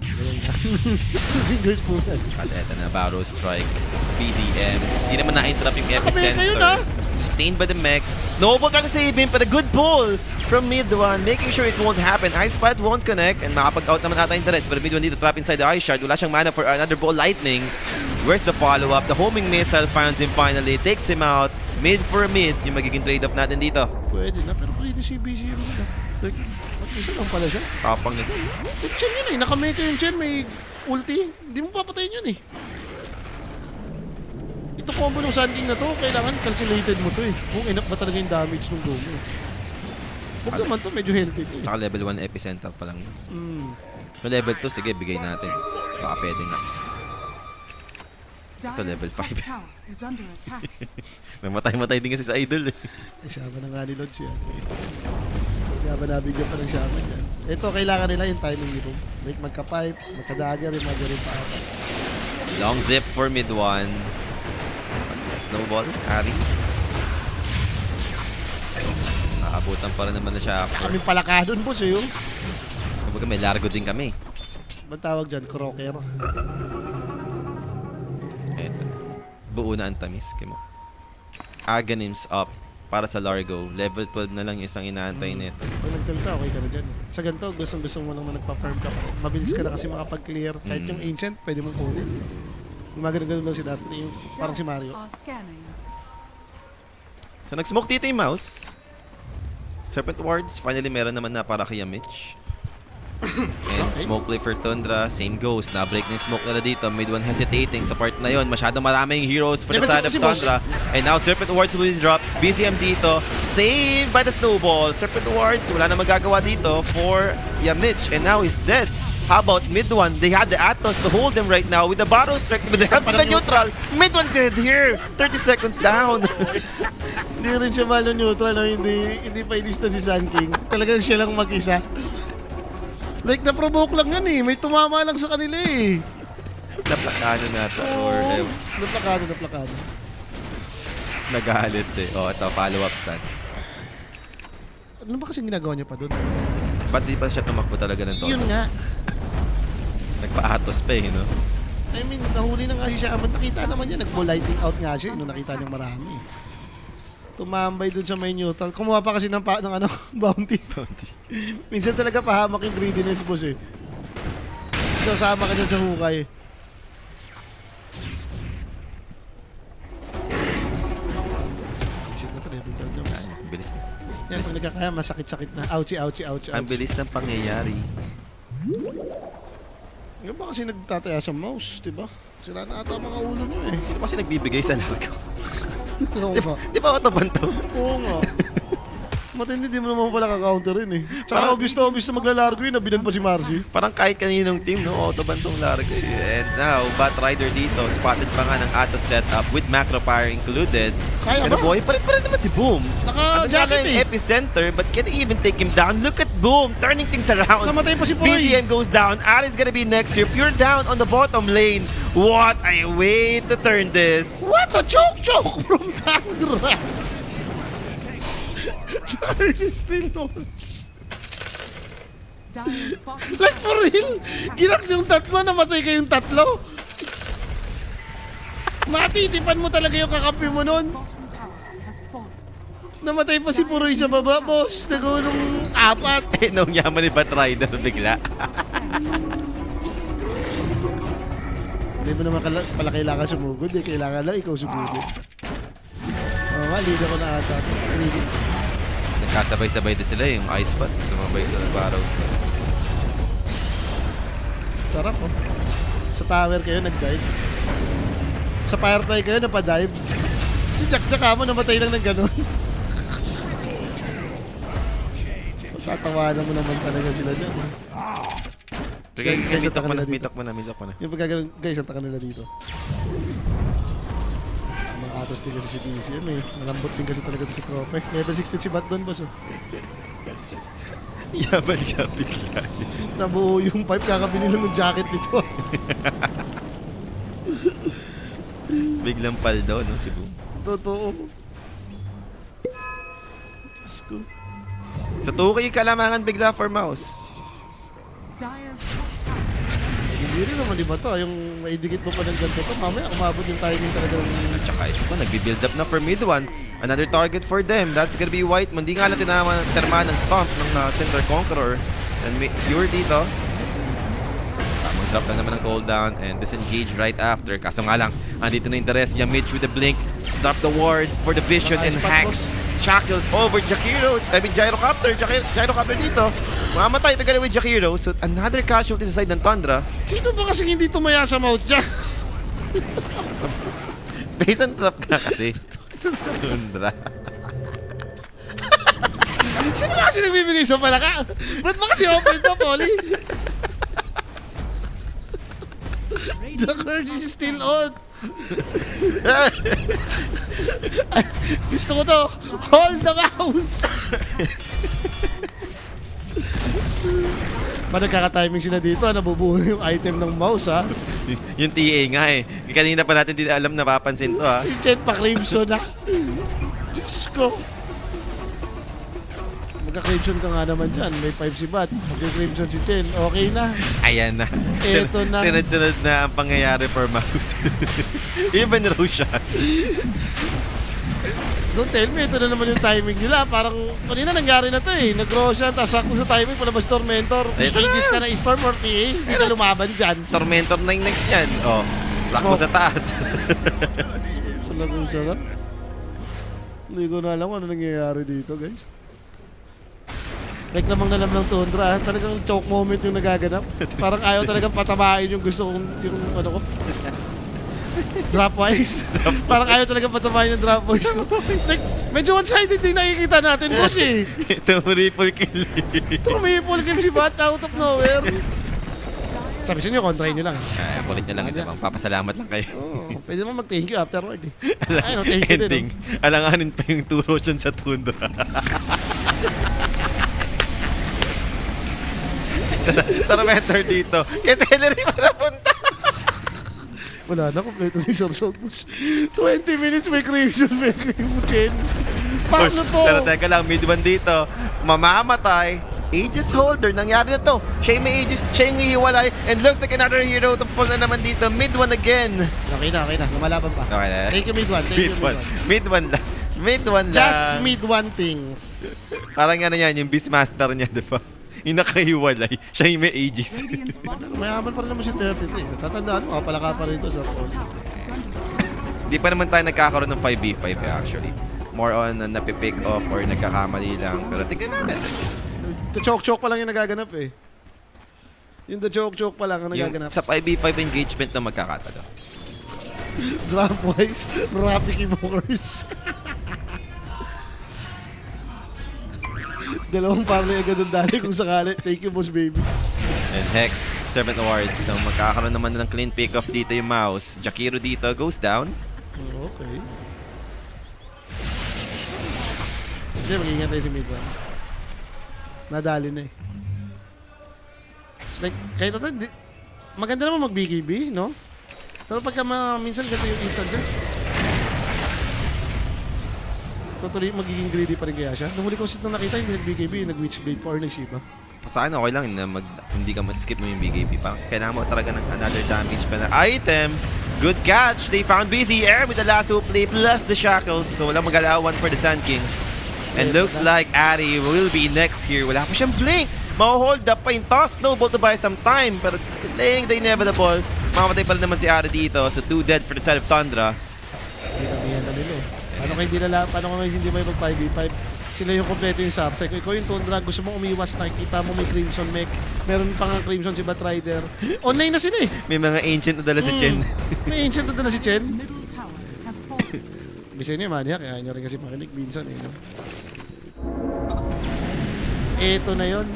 2 fingers punas. At eto na, Barrow Strike. BZM. Hindi naman na-interrupt yung Kayo epicenter. na. Sustained by the mech. Snowball trying to save him, but a good pull from mid one, making sure it won't happen. Ice Pad won't connect, and makapag-out naman ata interest. But mid one dito trap inside the Ice Shard. Wala siyang mana for another ball lightning. Where's the follow-up? The homing missile finds him finally. Takes him out. Mid for mid, yung magiging trade-off natin dito. Pwede na, pero pwede si BC yung muna. Like, isa lang pala siya. Tapang nito. Yung Chen yun eh. Nakameka yung Chen. May ulti. Hindi mo papatayin yun eh. Ito combo ng Sun King na to, kailangan calculated mo to eh. Kung enough ba talaga yung damage ng go mo. Huwag naman to, medyo healthy to eh. Tsaka level 1 epicenter pa lang. So level 2, sige, bigay natin. Baka pwede nga. Ito, level 5. tower is under attack. May matay-matay din kasi sa idol eh. Ay, Shaman na nga ni Lods yan. Kaya ba nabigyan pa ng Shaman yan? Ito, kailangan nila yung timing nito. Like magka-pipe, magka-dagger, yung mag-rin pa. Long zip for mid one. Snowball, Harry. Naabutan pa rin naman na siya after. Kaming palaka doon, boss, eh, yung. Kumbaga may largo din kami. Ba't tawag dyan? Crocker. Eto. Buo na ang tamis. Kimo. Aghanims up para sa Largo. Level 12 na lang yung isang inaantay nito. Pag nag-12 ka, okay ka na dyan. Sa ganito, gusto mo naman nagpa-farm ka pa. Mabilis ka na kasi makapag-clear. Kahit yung ancient, pwede mong kunin. Gumagano-gano lang si Daphne, yung parang si Mario. Are scanning. So nag-smoke dito yung mouse. Serpent Wards. Finally meron naman na para kay Mitch. And smoke play for Tundra. Same goes. Na-break na yung smoke nila dito. Mid one hesitating sa part na yon. Masyadong maraming heroes for the Level side of 60 boss. Tundra. And now Serpent Wards will be dropped. BCM dito. Saved by the snowball. Serpent Wards. Wala na magagawa dito for Yamich. And now he's dead. How about mid one? They had the Atos to hold them right now with the Battle Strike. With the help of the neutral. Mid one dead here. 30 seconds down. Hindi rin siya malo neutral, no? Hindi pa inista si Sun King. Talagang siya lang mag-isa. Like, na-provoke lang yan eh. May tumama lang sa kanila eh. Naplakano na to. Or Naplakado. nagalit eh. Oh, ito. Follow-up stun. Ano ba kasing ginagawa niya pa doon? Ba't di ba siya tumakbo talaga ng tono? Yun nga. Nagpa-atos pa eh, no? I mean, nahuli na nga si Shaman. Nakita naman niya, nagpo-lighting out nga siya. Nung nakita niyang marami. Tumambay dun sa may neutral. Kumuha pa kasi ng bounty. Minsan talaga pahamak yung greediness, boss eh. Isasama ka dyan sa hukay. Isip na to, level 12 na. Ang bilis na. Yan, pag nagkakaya, masakit-sakit na. Ouchie. Ang bilis ng pangyayari. Yan ba kasi nagtataya sa mouse, diba? Sila na ata mga ulo nyo eh. Sino kasi nagbibigay sa Largo? Oo nga. Di ba autoban to? Oo nga. Matindi, di mo naman pala ka-counterin eh. Tsaka obvious na maglalargo yun, nabilan pa si Marcy. Parang kahit kaninong team, no? Autoban tong Largo. And now, Batrider dito. Spotted pa nga ng Atos setup with Macro Fire included. Kaya Pero ba? boy, pa rin naman si Boom. Naka-jacket yung eh. epicenter, but can even take him down. Look at Boom, turning things around. Namatay pa si Poy. BCM goes down. Ali's gonna be next here. Pure down on the bottom lane. What a way to turn this. What a choke from Tundra! Tundra still on. Dire's bottom Like for real? Ginak yung tatlo, namatay kayong tatlo? Matitipan mo talaga yung kakampi mo nun. bottom tower has fallen. Namatay pa si Puroy sa baba, boss. Nagulong 4. Eh, nung yaman ni Batrider bigla. Hindi mo naman pala kailangan sumugod eh. Kailangan lang ikaw sumugod. Oo nga, lead ako na ata. Really? Nagkasabay-sabay din sila yung ice spot. Sumabay sa barrows na. Sarap oh. Sa tower kayo nag-dive. Sa firefly kayo napadive. Si Jack mo namatay lang ng ganun. Tatawanan mo naman talaga sila dyan. Sige, Guys, mitok mo na, dito. mitok mo na, mitok mo na. Yung pagkaganon, guys, ang taka nila dito. Mga atos din kasi si DCM eh. Malambot din kasi talaga si Krope. Level 16 si Bat doon, boss. Oh. Yaman ka bigla. Nabuo yung pipe, kakabili lang ng jacket nito. Biglang paldo, no, si Boom. Totoo. Diyos ko. Sa 2K kalamangan bigla for mouse. Dire's top tower. Hindi rin naman, di ba to? Yung maidikit mo pa ng ganito to, mamaya umabot yung timing talaga ng... Tsaka ito pa, nagbi-build up na for mid one. Another target for them. That's gonna be White. Hindi nga lang terma ng stomp ng Cinder Conqueror. And Pure dito. Tamang drop lang naman ng cooldown and disengage right after. Kaso nga lang, andito na yung Teres. Yamich with the blink. Drop the ward for the vision and hacks. Shackles over Jakiro. I mean, Gyrocopter. Gyrocopter dito. Mamatay together with Jakiro. So, another casualty sa side ng Tundra. Sino ba kasi hindi tumaya sa mouth dyan? Based on trap ka kasi. Tundra. Sino ba kasi nagbibigay sa palaka? Ba't ba kasi open to, Polly? The curse is still on. Gusto ko to. Hold the mouse. Ba nagkaka-timing sila dito, nabubuo yung item ng mouse, ha? Yung TA nga eh. Kanina pa natin hindi alam, napapansin to ha. Yung Chen pa crimson na. Diyos ko. Magka-crimson ka nga naman dyan. May 5 si Bat. Magka-crimson si Chen. Okay na. Ayan na. Eto na. Sunod-sunod na ang pangyayari for mouse. Even Roshan. Don't tell me, ito na naman yung timing nila. Parang kanina nangyari na to eh. Nag-Roshan, tapos sakto sa timing, palabas Tormentor. Eto na. Aegis ka na Storm or TA, hindi na lumaban dyan. Tormentor na yung next yan. Oh, lock mo sa taas. Salagang sarap. Hindi ko na alam kung ano nangyayari dito, guys. Like lamang na lang ng Tundra, talagang choke moment yung nagaganap. Parang ayaw talagang patabain yung gusto kong, yung ano ko. Dropwise. Parang ayaw talagang patabain yung dropwise ko. Like, medyo one-sided din nakikita natin, boss eh. Ito, triple kill. Triple kill si Bat out of nowhere. Sabi sa inyo, kontrahin nyo lang. Ay, kulit nyo lang ito. Papasalamat lang kayo. Oh, pwede naman mag-thank you afterward eh. Ay, no, thank you din. Ending. Alanganin pa yung 2 Roshan sa Tundra. Tormentor dito. Kasi Celery pa napunta. Wala na, kompleto ni Sir Shotbush. 20 minutes may crimson, may crimson. Paano to? Pero teka lang, mid 1 dito. Mamamatay. Aegis holder, nangyari na to. Siya yung may Aegis, siya yung hihiwalay. And looks like another hero to fall na naman dito. Mid 1 again. Okay na. Lumalaban pa. Okay na. Thank you, mid 1. Thank you, mid 1. Mid 1 lang. Mid 1 lang. Just mid 1 things. Parang ano yan, yung Beastmaster niya, di ba? Yung nakahiwalay. Siya yung may Aegis. Radiant's bottom Mayaman pa rin naman si 33. Tatandaan mo, palaka pa rito sa tower is under Di pa naman tayo nagkakaroon ng 5v5 actually. More on napipick off or nagkakamali lang. Pero tignan natin. The choke-choke pa lang yung nagaganap eh. Yung the choke-choke pa lang ang Yung nagaganap. sa 5v5 engagement na magkakatalo. Dropwise, rapid evokers. Dalawang parlay agad ang dali kung sakali. Thank you, boss baby. And Hex, Servant Award. So magkakaroon naman ng clean pick off dito yung mouse. Jakiro dito goes down. Oh, okay. Hindi, mag-ingat tayo si Midwan. Nadali na eh. Like, kahit ito, maganda naman mag-BKB, no? Pero pagka minsan ganito yung instances, tutuloy magiging greedy pa rin kaya siya. Nung huli ko sito nakita, hindi nag-BKB, nag-Witchblade pa or nag-Shiba. Sa akin okay lang na hindi ka mag-skip mo yung BKB pa. Kailangan mo talaga ng another damage pa na item. Good catch! They found Busy Air with the lasso play plus the shackles. So walang mag-alawan for the Sand King. And looks like Ari will be next here. Wala pa siyang blink. Maho-hold up pa yung toss. Snowball to buy some time. Pero delaying the inevitable. Mamamatay pala naman si Ari dito. So 2 dead for the side of Tundra. Pinamihan na nila eh. Paano kung hindi may mag-5v5? Sila yung kompleto yung Sarsay. Kung ikaw yung Tundra, gusto mong umiwas, nakikita mo may Crimson Mech. Meron pa nga Crimson si Batrider. Online na sila eh. May mga ancient na dala si Chen. May ancient na dala si Chen. middle tower has fallen. Bisa nyo yung mania, kaya nyo rin kasi makinig minsan eh. No? Eto na yun.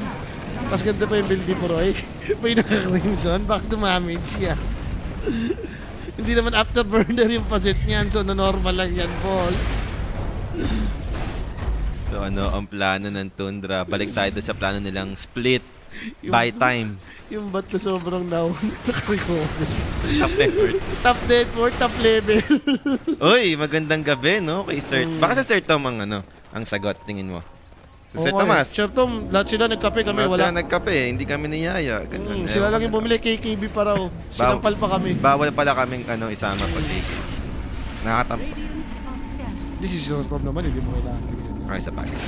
Tapos ganda pa yung build ni Puroy. May naka-Crimson, back to damage siya. Hindi naman afterburner yung pasit niyan, so normal lang yan, boss. So ano ang plano ng Tundra? Balik tayo doon sa plano nilang split by time. Yung bat na sobrang down, naka-recover. Top effort. Top network, top level. Uy, magandang gabi, no? Kay Sir. Baka sa Sir Tom ang sagot, tingin mo. Sa Sir Oo, Tomas. Sir Tom, lahat sila nagkape, kami Lahat wala. sila nagkape, hindi kami niyaya. Ganun. Sila lang yung bumili, KKB pa raw. Sinampal pa kami. Bawal pala kaming isama pag take. Nakatam. Radiant are scanning. This is Sir Tom naman, hindi mo kailangan ganyan. Okay, sa bagay.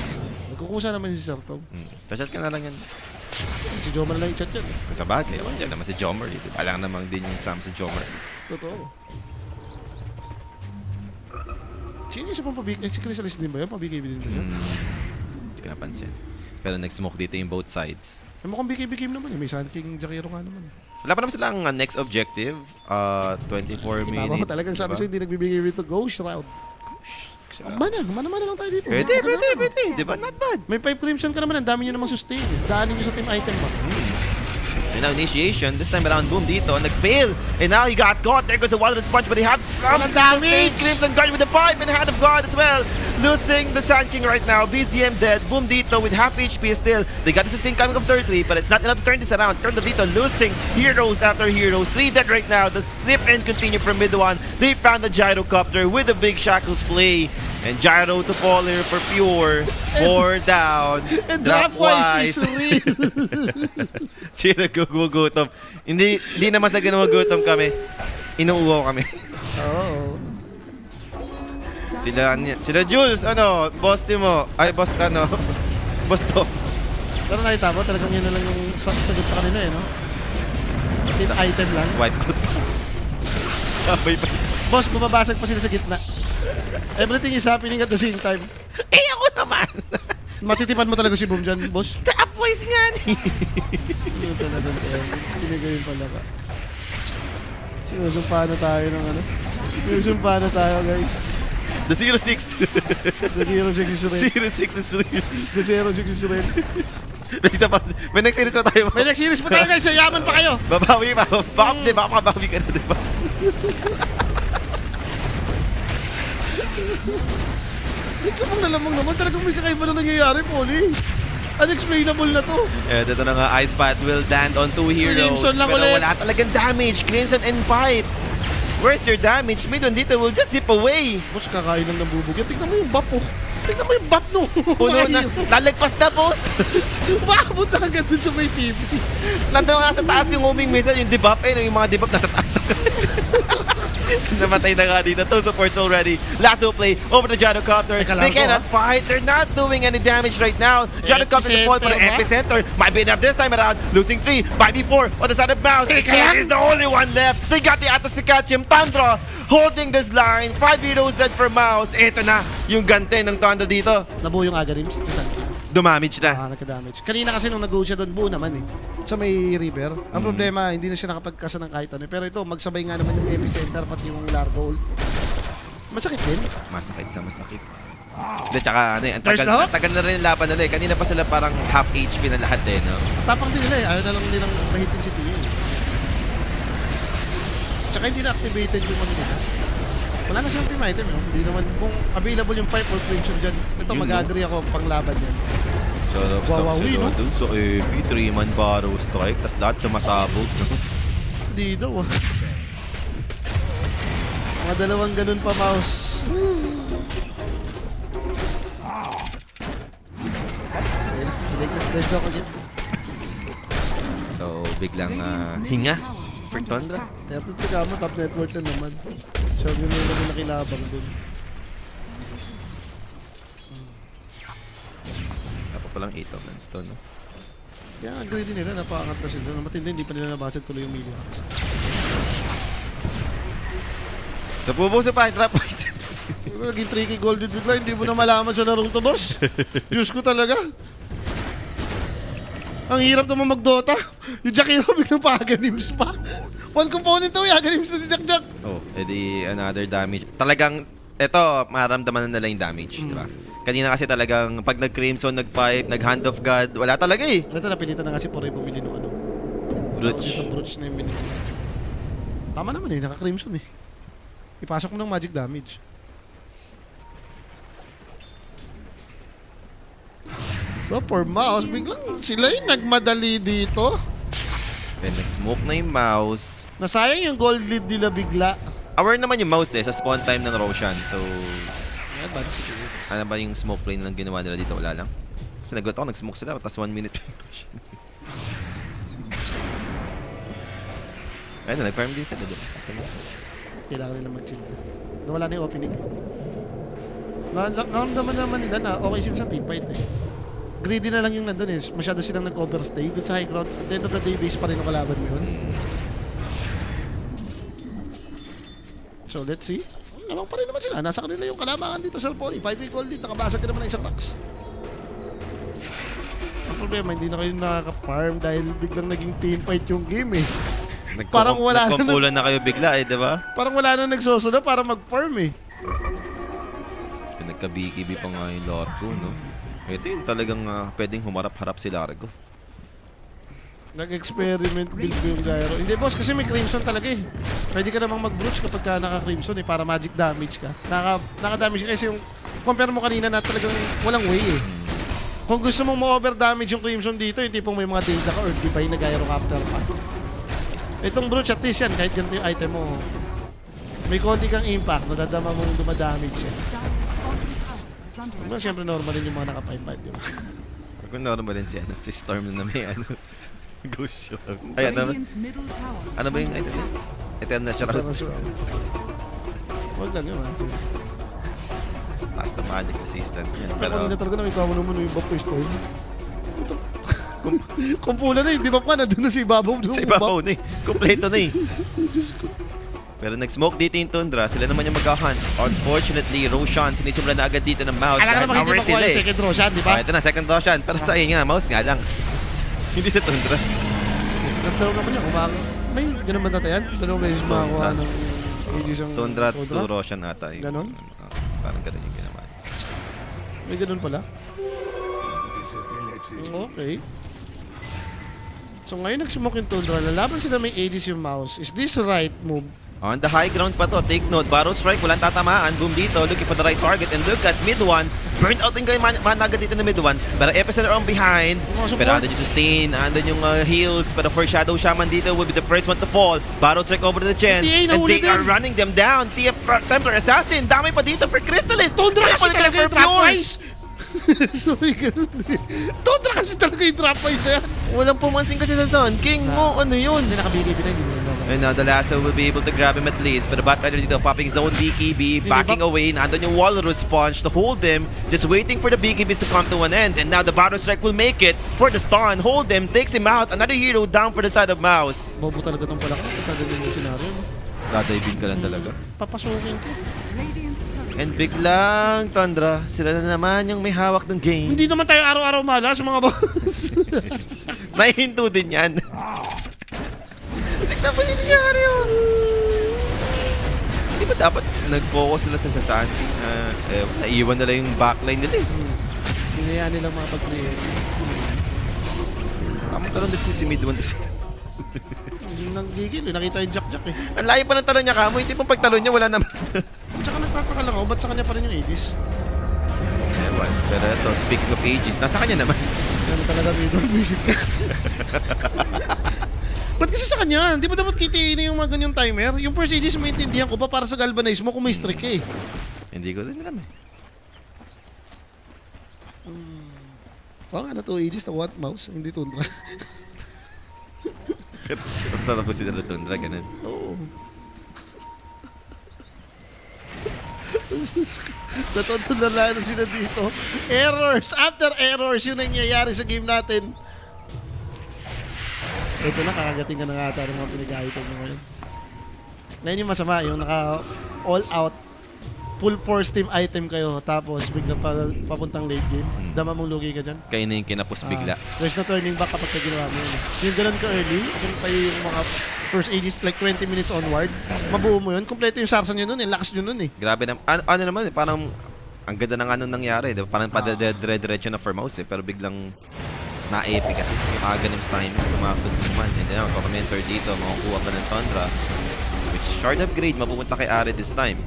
Nagkukusa naman si Sir Tom. Tachat ka na lang yan. Si Jomar lang yung chat yan. Sa bagay. Ewan dyan naman si Jomer dito. Alang naman din yung Sam si Jomer. Totoo. Sino yung isa pang pabik? Si Chrysalis din ba yun? Pabikib din ba siya? Hindi ko napansin. Pero nag-smoke dito yung both sides. Eh, mukhang BKB naman eh. May Sand King Jakiro nga naman. Wala pa naman silang next objective. 24 minutes. Tama ko talagang sabi diba? siya hindi nagbibigay to Ghost Round. Mana lang tayo dito. Pwede. Di ba? Not bad. May 5 Crimson ka naman. Ang dami nyo namang sustain. Daanin nyo sa team item ba? Yun now initiation. This time around, boom dito. Nag-fail. And now he got caught. There goes the Water Sponge, but he had some Walang damage. sustained. Crimson Guard with the pipe and Hand of God as well. Losing the Sand King right now. BZM dead. Boom dito with half HP still. They got the sustain coming of 33, but it's not enough to turn this around. Turn the dito, losing heroes after heroes. 3 dead right now. The zip and continue from mid one. They found the Gyrocopter with a big Shackles play. And Gyro to fall here for pure. 4 down. And drop-wise is real. Sino gugutom? Hindi naman sa gugutom kami. Inuuwaw kami. Oo. Sila Jules, ano, boss mo. Ay, boss ano. Boss to. Pero nakita mo, talagang yun na lang yung sagot sa kanila eh, no? Dito item lang. Wipe out. Sabay pa. Boss, bumabasag pa sila sa gitna. Everything is happening at the same time. Eh, ako naman. Matitipan mo talaga si Boom dyan, boss. Trap voice nga ni. Yun talaga. Tinigay yung pala ka. Sinusumpahan na tayo ng ano. Sinusumpahan na tayo, guys. The 06. The 06 is real. 06 is real. The 06 is real. May isa pa. May next series pa tayo. May next series pa tayo, guys. Yaman pa kayo. Babawi pa. Baka makabawi ka na, di ba? Lamang na lamang naman. Talagang may kakaiba na nangyayari, Polly. Unexplainable na to. Eh, dito na nga, Ice Path will land on 2 heroes. Crimson lang pero ulit. wala talagang damage. Crimson and Pipe. Where's your damage? Mid one dito will just zip away. Boss, kakain lang ng bubog. Tingnan mo yung bap, oh. Tingnan mo yung bap, no. Puno na. Nalagpas na, boss. Umabot na agad dun sa may TV. Nandun nga sa taas yung homing missile, yung debuff. Yung mga debuff nasa taas na. Namatay na nga dito. 2 supports already. Lasso play over the Gyrocopter. Teka lang They to, cannot fight. They're not doing any damage right now. Gyrocopter to fall for the epicenter. Might be enough this time around. Losing 3. 5v4 on the side of Mouse. Teka Chain lang. is the only one left. They got the Atlas to catch him. Tundra holding this line. 5 heroes dead for Mouse. Ito na yung gante ng Tundra dito. Nabuo yung Agarims. Dumamage na. Nagka-damage. Kanina kasi nung nag-go siya doon, buo naman eh. Sa may river. Ang problema, hindi na siya nakapagkasa ng kahit ano. Pero ito, magsabay nga naman yung epicenter pati yung Largo ult. Masakit din. Masakit sa masakit. Hindi, tsaka ano eh, First ang tagal na rin yung laban nila eh. Kanina pa sila parang half HP na lahat eh, no? Tapang din nila eh. Ayaw na lang nilang mahitin si Tio. Tsaka hindi na activated yung ano nila. Wala na silang team item yun. Hindi naman, kung available yung pipe or crimson dyan, ito Yun, mag-agree ako panglaban yan. Sarap Wawawi, no? dun sa AP, 3-man Barrow Strike, tas lahat sumasabog, no? Hindi daw ah. Mga dalawang ganun pa, mouse. There's no again. So, biglang hinga for Tundra. 32 ka mo, top network na naman. So, yun na yung nakilabang dun. Tapos palang 8 of lands to, no? Kaya ang greedy nila, napakangat na sila. Matindi, hindi pa nila nabasag tuloy yung millions. So, pupuso pa, trap boys. Naging tricky golden bigla, hindi mo na malaman sa larong to, boss. Diyos ko talaga. Ang hirap naman mag-Dota. Yung Jack Hero biglang pa-Aganims pa. One component to, Aganims na si Jack Jack. Oh, edi another damage. Talagang, eto, maramdaman na nila yung damage, di ba? Kanina kasi talagang pag nag-Crimson, nag-Pipe, nag-Hand of God, wala talaga eh. Ito, napilitan na nga si Poroy bumili ng ano. Brooch. Ito, Brooch na yung binili. Tama naman eh, naka-Crimson eh. Ipasok mo ng magic damage. So, for Mouse, biglang sila yung nagmadali dito. Then nag-smoke na yung Mouse. Nasayang yung gold lead nila bigla. Aware naman yung Mouse eh, sa spawn time ng Roshan. So, Ayan, bad si Tio. ano ba yung smoke plane lang ginawa nila dito? Wala lang. Kasi nagot ako, nag-smoke sila, tapos 1 minute pa yung Roshan. Ayun na, nag-farm din sila doon. Kailangan nila mag-chill. Nawala na yung opening. Naramdaman naman nila na okay sila sa team fight eh. Greedy na lang yung nandun eh. Masyado silang nag-overstay. Doon sa high ground, at the end of the day, base pa rin ang kalaban mo yun. So, let's see. Lamang pa rin naman sila. Nasa kanila yung kalamangan dito sa Poly. 5-8 gold lead. Nakabasag ka naman ng isang box. Ang problema, hindi na kayo nakaka-farm dahil biglang naging team fight yung game eh. Parang wala na. Nagkumpulan na kayo bigla eh, di ba? Parang wala na nagsusunod para mag-farm eh. Nagka-BKB pa nga yung Largo, no? Ito yung talagang pwedeng humarap-harap si Largo. Nag-experiment build ko yung gyro. Hindi boss, kasi may crimson talaga eh. Pwede ka namang mag-brooch kapag ka naka-crimson eh, para magic damage ka. Naka-damage ka kasi yung compare mo kanina na talagang walang way eh. Kung gusto mong ma-over damage yung crimson dito, yung tipong may mga data ka or divine na gyrocopter pa. Itong brooch at least yan, kahit ganito yung item mo, may konti kang impact, nadadama mong dumadamage siya. Dire's bottom tower is under Well, attack. syempre normal din yung mga naka-5-5, di ba? Kung normal din si Storm na may ghost shot. Ay, ano ba? Radiant's middle tower is Ano ba yung under item? attack. Eternal Shroud. Huwag lang yun, ha? Taas na magic resistance niya. Pero Pero, kanina talaga nakita mo naman yung buff ko Storm. Kung pula na eh, di ba pa nandun na si Ibabaw? sa ibabaw na eh. Kompleto na eh. Diyos ko. Pero nag-smoke dito yung Tundra. Sila naman yung mag-hunt. Unfortunately, Roshan sinisimulan na agad dito ng Mouse. Alam ka naman hindi Hour makuha sila yung eh. second Roshan, di ba? Ito na, second Roshan. Pero sa nga, Mouse nga lang. Hindi sa Tundra. Nagtanong naman niya, may ganun ba tatayan? Ganun ba yung makakuha ng Aegis ang Tundra to Roshan ata. Yung, Ganon? parang ganun yung ginawa. May ganun pala. Okay. So ngayon nag-smoke yung Tundra, lalaban sila may Aegis yung Mouse. Is this the right move? On the high ground pa to, take note, Barrow Strike, walang tatamaan, boom dito, looking for the right target, and look at mid one, burnt out din kayo managad dito na mid one, pero Epicenter on behind, pero andun yung sustain, andun yung heals, pero for Shadow Shaman dito will be the first one to fall, Barrow Strike over to the Chen, TA and nahuli they are din. running them down, TF Templar Assassin, dami pa dito for Crystallis, Tundra kasi Kaya talaga yung for drop Pure. price! Sorry, ganun eh. Tundra kasi talaga yung drop price na yan. Walang pumansin kasi sa Sun King mo, ano yun? Hindi nakabigay na, hindi mo na. And now the Lasso will be able to grab him at least. But the Bat Rider dito popping zone BKB, backing away. Nandun yung Walrus Punch to hold him. Just waiting for the BKBs to come to an end. And now the Battle Strike will make it for the stun. Hold him, takes him out. Another hero down for the side of Mouse. Bobo talaga tong pala ka. Talaga yung scenario. No? Dadiving ka lang talaga. Papasukin ko. Radiant's turret And biglang Tundra, sila na naman yung may hawak ng game. Hindi naman tayo araw-araw malas, mga boss. Nahihinto din yan. Tignan mo yung nangyari yun. Di ba dapat nag-focus nila sa Sasanti na naiiwan nila yung backline nila eh. Hinayaan nilang mga pag-play. Tamang talon dito si mid one. Hindi nanggigil eh. Nakita yung Jack-Jack eh. Ang layo pa ng talon niya kamo, hindi pong pagtalon niya wala naman. Tsaka nagtataka lang ako, ba't sa kanya pa rin yung Aegis? Ewan, pero ito, speaking of ages, nasa kanya naman. Ano talaga dito? Visit ka. Ba't kasi sa kanya? Di ba dapat kitiin na yung mga ganyang timer? Yung first Aegis maintindihan ko pa para sa galvanize mo kung may streak ka eh. Hindi ko rin alam eh. Oo nga na to Aegis na what? Mouse? Hindi Tundra. Pero tapos natapusin na Tundra, ganun. Oo. Natutulala na sila dito. Errors after errors yung nangyayari sa game natin. Ito na, kakagating ka na nga ata ng mga pinag-item mo ngayon. Ngayon yung masama, yung naka all out full force team item kayo tapos biglang papuntang late game. Dama mong lugi ka dyan. Kayo na yung kinapos bigla. There's no turning back kapag ginawa mo yun. Yung ganun ka early, ganun pa yung mga first ages like 20 minutes onward, mabuo mo yun. Kompleto yung sarsa nyo nun eh, lakas nyo nun eh. Grabe na, ano naman eh, parang ang ganda ng anong nangyari, diba? Parang padadre-diretso na for Mouse eh, pero biglang na-epic kasi yung Aghanims timing sumakot naman. And then, mentor dito, makukuha pa ng Tundra, which shard upgrade, mapupunta kay Ari this time.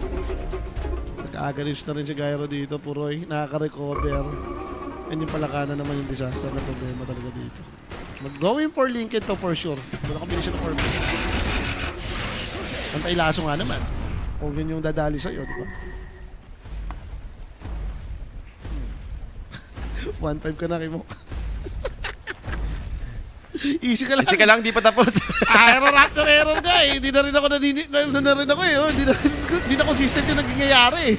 Nag-aagalis na rin si Gyro dito, Puroy. Nakaka-recover. And yung palakana naman yung disaster na problema talaga dito. Mag-going for Lincoln to for sure. Wala combination of form. Ang tailaso nga naman. Kung yun yung dadali sa'yo, di ba? 1-5 ka na, Kimo. Easy ka lang. Kasi ka lang, di pa tapos. Error after error ka eh. Hindi na rin ako na rin ako eh. Oh. Hindi na consistent yung nangyayari eh.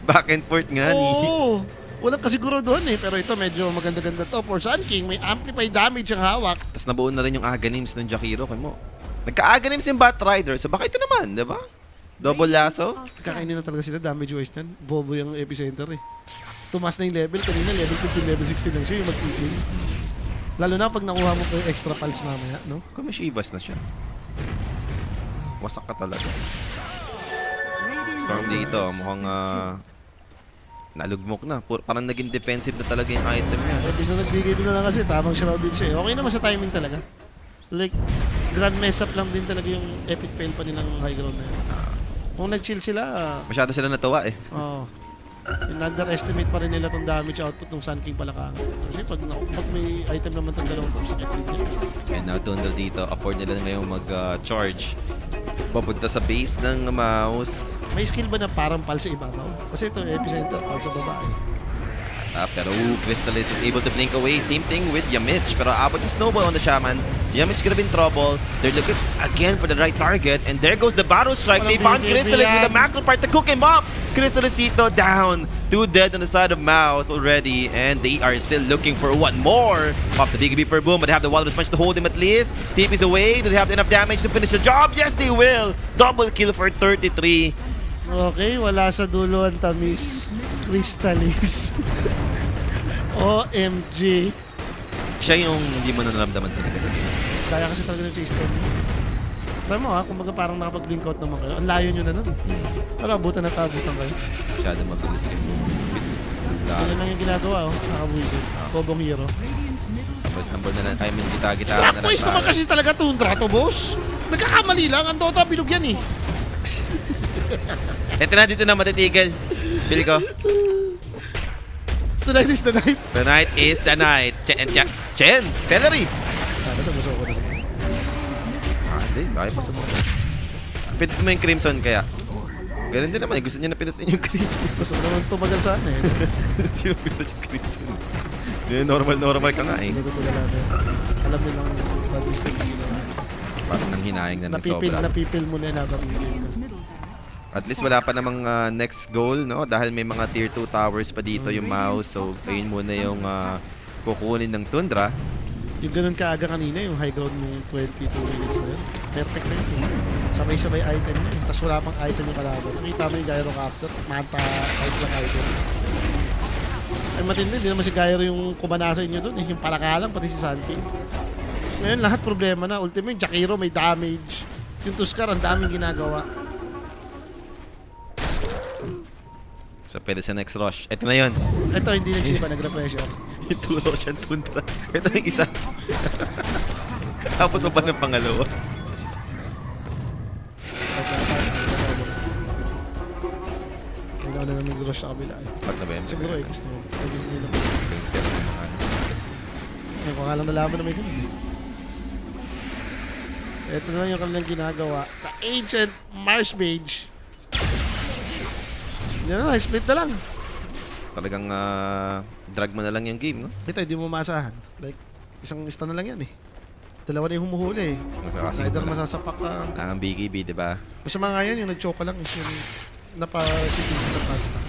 Back and forth nga ni. Oo. Walang kasiguro doon eh. Pero ito medyo maganda-ganda to. For Sun King, may amplify damage ang hawak. Tapos nabuo na rin yung Aghanims ng Jakiro kay mo. Nagka-Aghanims yung Bat Rider, so baka ito naman, di ba? Double lasso. Kakainin na talaga sila. Damage wise niyan. Bobo yung epicenter eh. Tumas na yung level. Kanina level 15, level 16 lang siya yung mag-kill. Lalo na pag nakuha mo pa yung extra pulse mamaya, no? Kung may Shivas na siya. Wasak ka talaga. Radiant's Storm dito, mukhang Nalugmok na. Parang naging defensive na talaga yung item niya. Imbis na nagbigay na lang kasi, tamang shroud din siya. Okay naman sa timing talaga. Like, grand mess up lang din talaga yung epic fail pa nilang high ground na yun. Kung nag-chill sila, Masyado sila natuwa eh. underestimate pa rin nila tong damage output ng Sun King Palakang. Kasi pag may item naman itong dalawang sakit din niya. And now Tundra dito, afford nila ngayong mag-charge. Papunta sa base ng mouse. May skill ba na parang pal sa ibabaw? Kasi ito, epicenter, pal sa baba eh. Pero Crystallis is able to blink away. Same thing with Yamich. Pero abot yung snowball on the Shaman. Yamich could have been trouble. They're looking again for the right target. And there goes the Battle Strike. They found Crystallis with the macro part to cook him up. Crystallis dito down. 2 dead on the side of Mouse already. And they are still looking for one more. Pops the BKB for Boom, but they have the Walrus Punch to hold him at least. TP is away. Do they have enough damage to finish the job? Yes, they will. Double kill for 33. Okay, wala sa dulo ang tamis. Crystallis. OMG. Siya yung hindi mo nanaramdaman talaga sa game. Kaya kasi talaga ng chase storm. Tama mo ha, kumbaga parang nakapag-blink out naman kayo. Ang layo nyo na nun. Pero abutan na tabutan kayo. Masyado mabilis yung speed. Ganun lang yung ginagawa oh. Nakabuisit. Kobong hero. Tambol na lang. I mean, gita-gita na lang. Trackways naman kasi talaga Tundra to, boss. Nagkakamali lang. Ang Dota bilog yan eh. Ito na, dito na matitigil. Feel ko. Tonight is the night. Tonight is the night. Chen! Celery! Nasa gusto ko na siya. Hindi. Bakit pa sa mga. Pinit mo yung Crimson kaya. Ganun din naman. Gusto niya na pinutin yung Crimson. Gusto ko naman tumagal saan eh. Hindi mo pinut yung Crimson. Normal ka nga eh. Alam nilang bad mistake nila. Parang nang hinahing na ng sobra. Napipil mo na yung habang Radiant's middle barracks. At least wala pa namang next goal, no? Dahil may mga tier 2 towers pa dito yung Mouse. So, ayun muna yung kukunin ng Tundra. Yung ganun kaaga kanina, yung high ground mong 22 minutes na yun. Perfect na yun. Sabay-sabay item na yun. Tapos wala pang item yung kalaban. Nakita mo yung Gyrocopter, manta, kahit lang item. Ay matindi, hindi naman si Gyro yung kumanasa inyo dun. Yung palakalang, pati si Sun King. Ngayon, lahat problema na. Ultimate, yung Jakiro may damage. Yung Tuskar, ang daming ginagawa. So, pwede sa next rush. Ito na yun. Ito, hindi nag-iba, nag-refresher. Yung 2 rush and Tundra. Ito yung isa. Tapos mo pa ng pangalawa. Kailangan na naman mag-rush sa kabila eh. Ba't na ba yun? Siguro X na yun. X nila. Set ng mga ano. Ngayon ko nga lang nalaman na may ganun eh. Ito na lang yung kanilang ginagawa. The Ancient Marsh Mage. Yan na, split na lang. Talagang drag mo na lang yung game, no? Ito, hindi mo masahan. Like, isang lista na lang yan eh. Dalawa na yung humuhuli eh. Either masasapak ka. Ang BKB, di ba? Masama nga yan, yung nag-choke ka lang is yung napasitig sa flags na.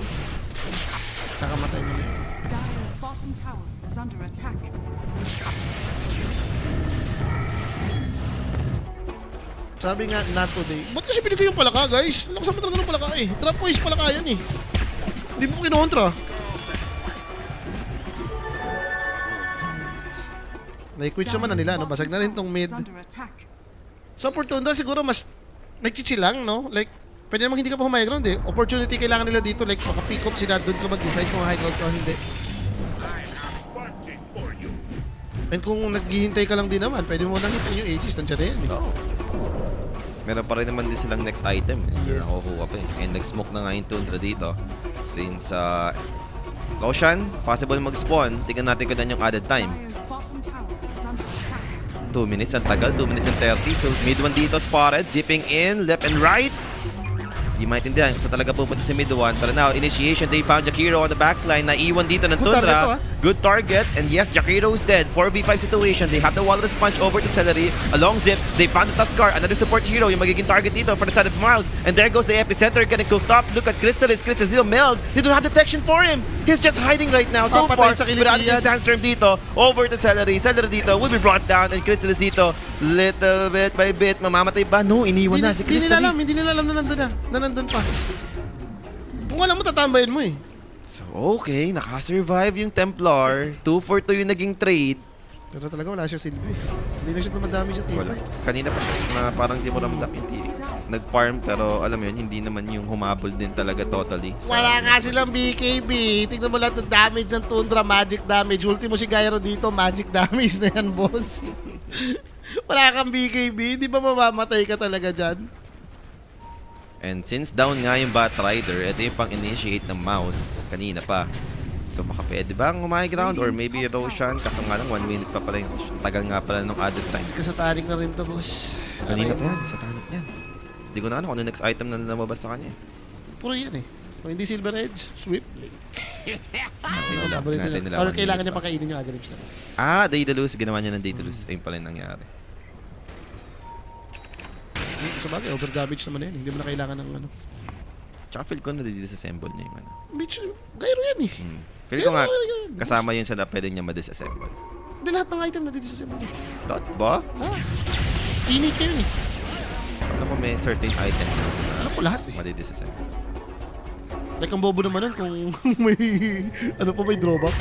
Kakamatay mo yun. Dire's bottom tower is under attack. Sabi nga, not today. Ba't kasi pinigay yung palaka, guys? Lakas naman talaga ng palaka eh. Drop voice palaka yan eh. Hindi mo kinontra. Nai-quit naman na nila, no? Basag na rin tong mid. Is under attack. So, for Tundra, siguro mas nag-chill lang, no? Like, pwede namang hindi ka pa high ground eh. Opportunity kailangan nila dito. Like, maka-pick up sila doon ka mag-decide kung high ground ka o hindi. And kung naghihintay ka lang din naman, pwede mo nang hintayin yung Aegis. Nandiyan na yan eh. Meron pa rin naman din silang next item. Yes. Nakukuha pa eh. And nag-smoke na nga yung Tundra dito. Since Roshan, possible mag-spawn. Tingnan natin kung yung added time. Dire's bottom tower is under attack. 2 minutes ang tagal, 2 minutes and 30. So mid one dito spotted, zipping in, left and right. Di maintindihan kung saan talaga pupunta si mid one. Pero now, initiation, they found Jakiro on the backline. Naiwan dito ng Good target to, Tundra. Good target. And yes, Jakiro's dead. 4v5 situation. They have the Walrus Punch over to Celery. A long zip. They found the Tuskar. Another support hero. Yung magiging target dito for the side of Miles. And there goes the epicenter getting cooked up. Look at Crystallis. Crystallis dito meld. They don't have detection for him. He's just hiding right now. So Papatay far, sa kilitian. without the Sandstorm dito. Over to Celery. Celery dito will be brought down. And Crystallis dito, little bit by bit, mamamatay ba? No, iniwan na si Crystallis. Hindi nila alam na nandun na. Na nandun pa. Kung alam mo, tatambayin mo eh. So, okay. Nakasurvive yung Templar. 2 for 2 yung naging trade. Pero talaga wala siya silbi. Hindi na siya dumadami sa team. Wala. Kanina pa siya na parang di mo ramdam yung TP. nag-farm pero alam mo yun, hindi naman yung humabol din talaga totally. Wala nga silang BKB. Tingnan mo lahat ng damage ng Tundra, magic damage. Ultimo si Gyro dito, magic damage na yan, boss. Wala kang BKB, di ba mamamatay ka talaga dyan? And since down nga yung Bat Rider, ito yung pang-initiate ng Mouse kanina pa. So baka pwede bang high ground or maybe Roshan? Kaso nga lang 1 minute pa pala yung Roshan. Tagal nga pala nung added time. Kasatanik na rin to, boss. Kanina pa yan, sa tanap niyan. Hindi ko na ano kung ano next item na lumabas sa kanya. Puro yan eh. Kung hindi Silver Edge, sweep. Natin nila. Or kailangan niya pakainin yung Agrips na. Daedalus. Ginawa niya ng Daedalus. Ayun pala yung nangyari. Sa bagay, over damage naman yan. Hindi mo na kailangan ng ano. Tsaka feel ko na disassemble niya yung ano. Bitch, Gyro yan eh. Feel ko nga kasama yun sa na pwede niya ma-disassemble. Hindi lahat ng item na dito sa Semble. Dot ba? Init yun eh. Ano ko may certain item na Alam ko lahat eh. madi-disassemble. Like ang bobo naman nun kung may, ano pa may drawback.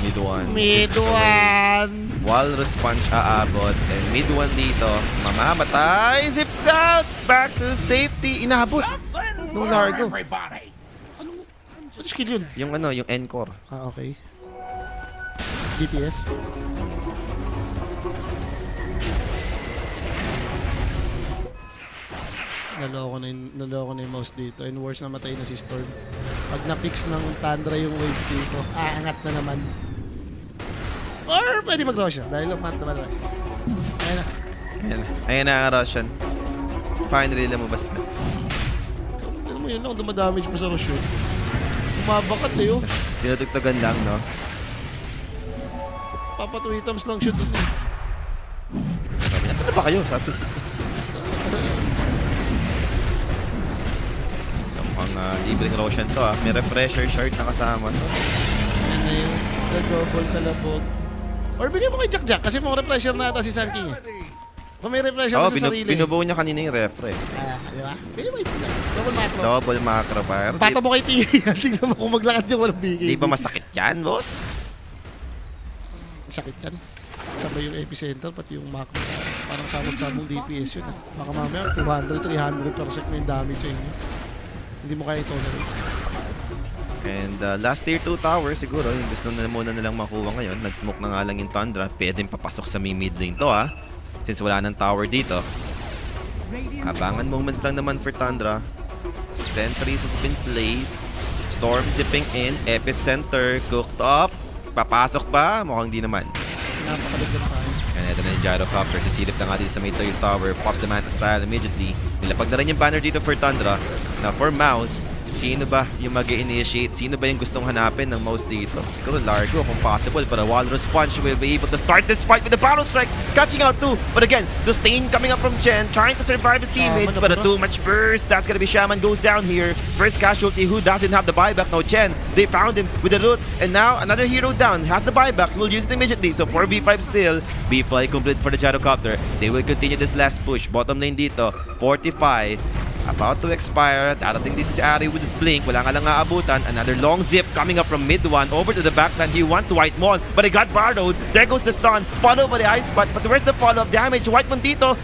Mid one. Mid one. Walrus punch aabot. And mid one dito. Mamamatay. Zips out. Back to safety. Inabot. No Largo. Ano skill yun? Yung ano, yung encore. Ah, okay. DPS. Naloko na yung mouse dito. And worse, namatay na si Storm. Pag na-fix ng Tundra yung waves dito, aangat na naman. Or pwede mag-Roshan dahil umat naman. Ayun na. Ayan na ang Russian. Finally lumabas na. Alam mo yun lang, dumadamage pa sa Roshan. Umabakat eh oh. Tinutugtugan lang, no? Papa 2 items lang shoot dun eh. Sabi niya, saan na ba kayo? Sabi. So mukhang libreng Roshan to May refresher shard na kasama to. Ayan na yung double kalabog. Or bigyan mo kay Jack kasi mga refresher na ata si Sun King eh. Kung may refresher Oo, sa sarili. binubuo niya kanina yung refresh. Di ba? Bigyan mo kay Jack. Double macro. Double macro fire. Pato mo kay Tia. Tingnan mo kung maglakad yung walang bigay. Di ba masakit yan, boss? Sakit yan. Sabay yung epicenter, pati yung macro. Parang samot-samong DPS yun. Baka mamaya 200, 300 per sec na yung damage sa inyo. Hindi mo kaya i-tolerate. And last tier 2 tower siguro, yung gusto na muna nilang makuha ngayon. Nag-smoke na nga lang yung Tundra. Pwedeng papasok sa mid lane to Since wala ng tower dito. Abangan moments lang naman for Tundra. Sentries has been placed. Storm zipping in. Epicenter cooked up. Papasok ba? Mukhang di naman. Napakaligyan tayo. And ito na yung Gyrocopter. Sisilip na nga dito sa may third tower. Pops the Manta style immediately. Nilapag na rin yung banner dito for Tundra. Now for Mouse, sino ba yung mag-initiate? Sino ba yung gustong hanapin ng Mouse dito? Siguro Largo kung possible. But a Walrus Punch will be able to start this fight with the Battle Strike. Catching out too. But again, Sustain coming up from Chen. Trying to survive his teammates. But a too much burst. That's gonna be Shaman goes down here. First casualty who doesn't have the buyback. No, Chen. They found him with the loot. And now another hero down. Has the buyback. Will use it immediately. So 4v5 still. B-Fly complete for the Gyrocopter. They will continue this last push. Bottom lane dito. 45. About to expire. Darating this is Ari with his blink. Wala nga lang aabutan. Another long zip coming up from mid one. Over to the backline. He wants White Mon. But he got borrowed. There goes the stun. Follow by the ice spot. But where's the follow-up damage? White Mon dito.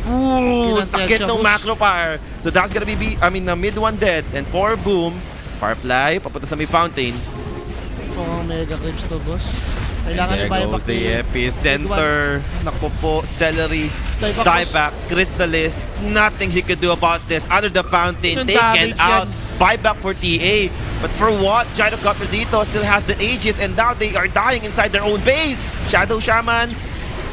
Ooh, sakit ng macro fire. So that's gonna be mid one dead. And 4 boom. Firefly, papunta sa may fountain. Oh, mega clips to, boss. Kailangan There yung buyback goes the epicenter. Naku po, Celery. Dieback, Dieback, Crystallis. Nothing he could do about this. Under the fountain, Yung taken damage out. yan. Buyback for TA. But for what? Gyrocopter dito still has the Aegis and now they are dying inside their own base. Shadow Shaman.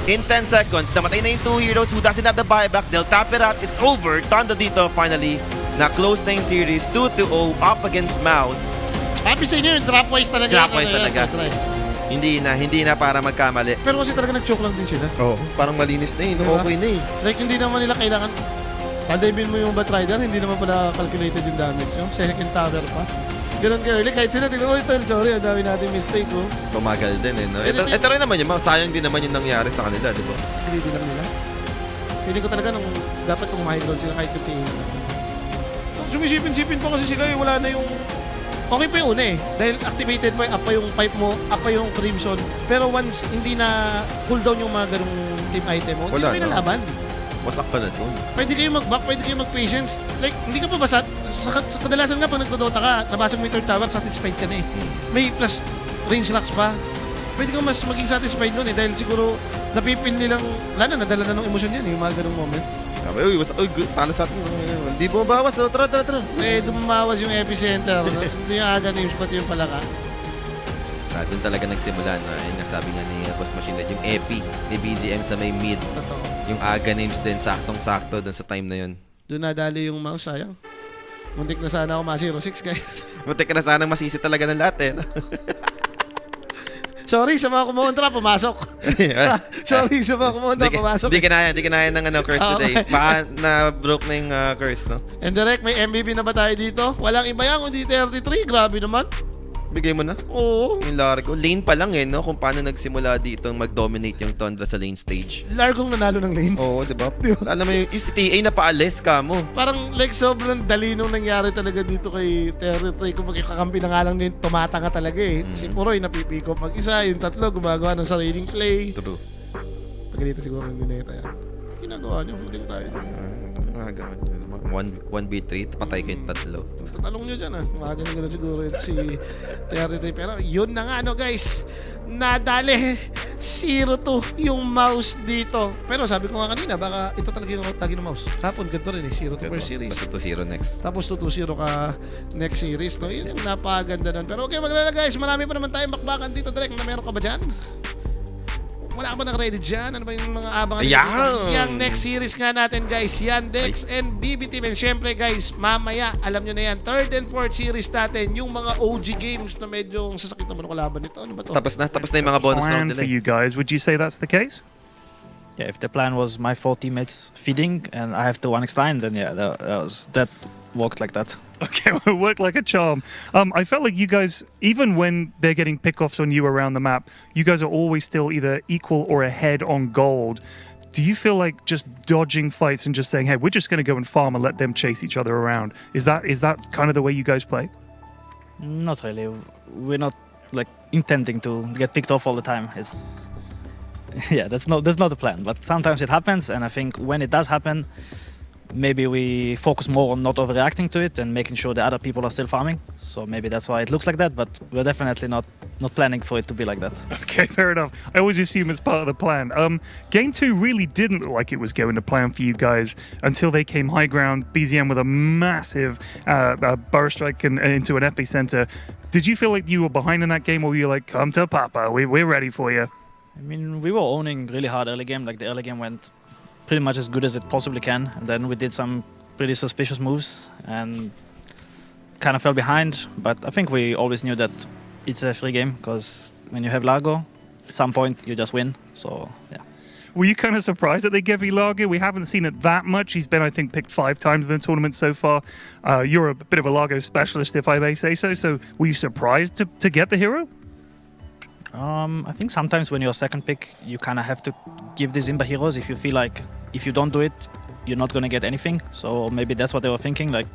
In 10 seconds, namatay na yung 2 heroes who doesn't have the buyback. They'll tap it out. It's over. Tondo dito finally. Na-close na yung series. 2-0 up against Mouse. Happy sa inyo yung dropwise talaga. Dropwise talaga. Hindi na para magkamali. Pero kasi talaga nag-choke lang din sila. Oo. Parang malinis na Diba? Okay na Like, hindi naman nila kailangan... Tandemin mo yung Bat Rider, hindi naman pala calculated yung damage. Yung second tower pa. Ganun ka early. Kahit sila, tignan mo ito, sorry, ang dami natin mistake, oh. Tumagal din no? Pero Ito rin naman yun, sayang din naman yung nangyari sa kanila, di ba? Hindi lang nila. Feeling ko talaga nung dapat kung high ground sila kahit yung tingin. Sumisipin-sipin pa kasi sila, wala na yung... Okay pa yung una eh. Dahil activated mo, up pa yung pipe mo, up pa yung Crimson. Pero once hindi na cooldown yung mga ganung team item mo, hindi Wala, mo pinalaban. Wasak pa na dun. Pwede kayo mag-back, pwede kayo mag-patience. Like, hindi ka pa basa. Sa kadalasan nga, pag nagdodota ka, nabasag mo yung third tower, satisfied ka na eh. May plus range locks pa. Pwede kang mas maging satisfied nun eh. Dahil siguro, napipil nilang, wala na, nadala na ng emosyon yan eh, yung mga ganong moment. Sabi, uy, wasak, uy, talo sa atin. Hindi bumabawas, oh. Tara. Eh, dumawas yung epicenter. Hindi yung aga names, pati yung palaka. Doon talaga nagsimula na, yung nasabi nga ni Boss Machine Head, yung epi ni BZM sa may mid. Totoo. Yung aga names din, saktong-sakto doon sa time na yun. Doon nadali yung mouse, sayang. Muntik na sana ako ma-06, guys. Muntik ka na sanang masisi talaga ng lahat eh. Sorry sa mga kumontra, pumasok. Sorry sa mga kumontra, pumasok. Hindi kinaya ng curse today. Baka na-broke na yung curse, no? And direct, may MVP na ba tayo dito? Walang iba yan, kundi 33. Grabe naman. Bigay mo na. Oo. Yung Largo. Lane pa lang eh, no? Kung paano nagsimula dito mag-dominate yung Tundra sa lane stage. Largong nanalo ng lane. Oo, diba? Alam mo yung CTA na paalis ka mo. Parang like sobrang dali nung nangyari talaga dito kay Territory. Kung magkakakampi na nga lang din, tumata ka talaga eh. Si Puroy napipiko mag-isa, yung tatlo gumagawa ng sariling play. True. Pagalitan siguro hindi neta yan. Ginagawa niyo, hindi tayo. 1v3, patay kayong tatlo. Tatalong nyo dyan ah. Magaling na siguro yun si Territory. Pero yun na nga no guys. Nadali 0-2 yung mouse dito. Pero sabi ko nga kanina, baka ito talaga yung tagi ng mouse. Kapon, ganito rin eh. 0-2 per series. Basta 2-0 next. Tapos 2-0 ka next series. No? Yun yung napakaganda nun. Pero okay, maglala guys. Marami pa naman tayong bakbakan dito. Direct na meron ka ba dyan? Wala ka ba naka-ready dyan? Ano ba yung mga abangan Ayan! dito? Yung next series nga natin guys. Yandex and BB Team. And syempre guys, mamaya, alam nyo na yan, third and fourth series natin, yung mga OG games na medyo sasakit naman ang kalaban nito. Ano ba to? Tapos na yung mga bonus round Plan nila. for you guys. Would you say that's the case? Yeah, if the plan was my 4 teammates feeding and I have the 1x line, then yeah, that worked like that. Okay, well, it worked like a charm. I felt like you guys, even when they're getting pickoffs on you around the map, you guys are always still either equal or ahead on gold. Do you feel like just dodging fights and just saying, hey, we're just going to go and farm and let them chase each other around? Is that kind of the way you guys play? Not really. We're not like intending to get picked off all the time. It's yeah, that's not the plan. But sometimes it happens, and I think when it does happen, maybe we focus more on not overreacting to it and making sure the other people are still farming. So maybe that's why it looks like that, but we're definitely not planning for it to be like that. Okay, fair enough. I always assume it's part of the plan. Game 2 really didn't look like it was going to plan for you guys until they came high ground, BZM with a massive burst strike into an epicenter. Did you feel like you were behind in that game, or were you like, come to Papa, we're ready for you? I mean, we were owning really hard early game. Like the early game went pretty much as good as it possibly can, and then we did some pretty suspicious moves and kind of fell behind. But I think we always knew that it's a free game, because when you have Largo, at some point you just win. So yeah. Were you kind of surprised that they gave Ilago? We haven't seen it that much. He's been, I think, picked 5 times in the tournament so far. You're a bit of a Largo specialist, if I may say so. So were you surprised to get the hero? I think sometimes when you're second pick, you kind of have to give these Imba heroes if you feel like if you don't do it, you're not going to get anything. So maybe that's what they were thinking. Like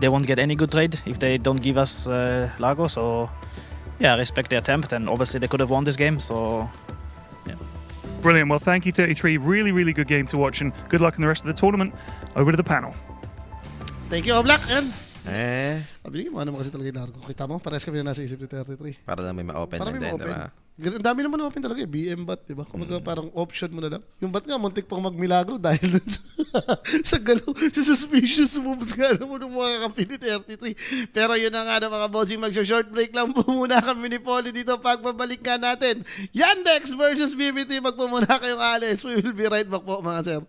they won't get any good trade if they don't give us Largo. So yeah, I respect the attempt, and obviously they could have won this game. So yeah. Brilliant. Well, thank you, 33. Really, really good game to watch, and good luck in the rest of the tournament. Over to the panel. Thank you, Oblak. And Eh, mo, ano mo kasi talaga yung Largo. Kita mo, parehas kami na nasa isip ni 33. para lang may ma-open Parang din may din, open. diba? Ang dami naman na open talaga eh. BM bat, diba? Kung parang option mo na lang. Yung bat nga, muntik pang magmilagro dahil dun sa galaw, sa suspicious moves nga mo ng mga kampi ni 33. Pero yun na nga na mga bossing, mag-short break lang po muna kami ni Polly dito. Pagbabalik nga natin, Yandex versus BBT. Magpumuna kayong alis. We will be right back po mga sir.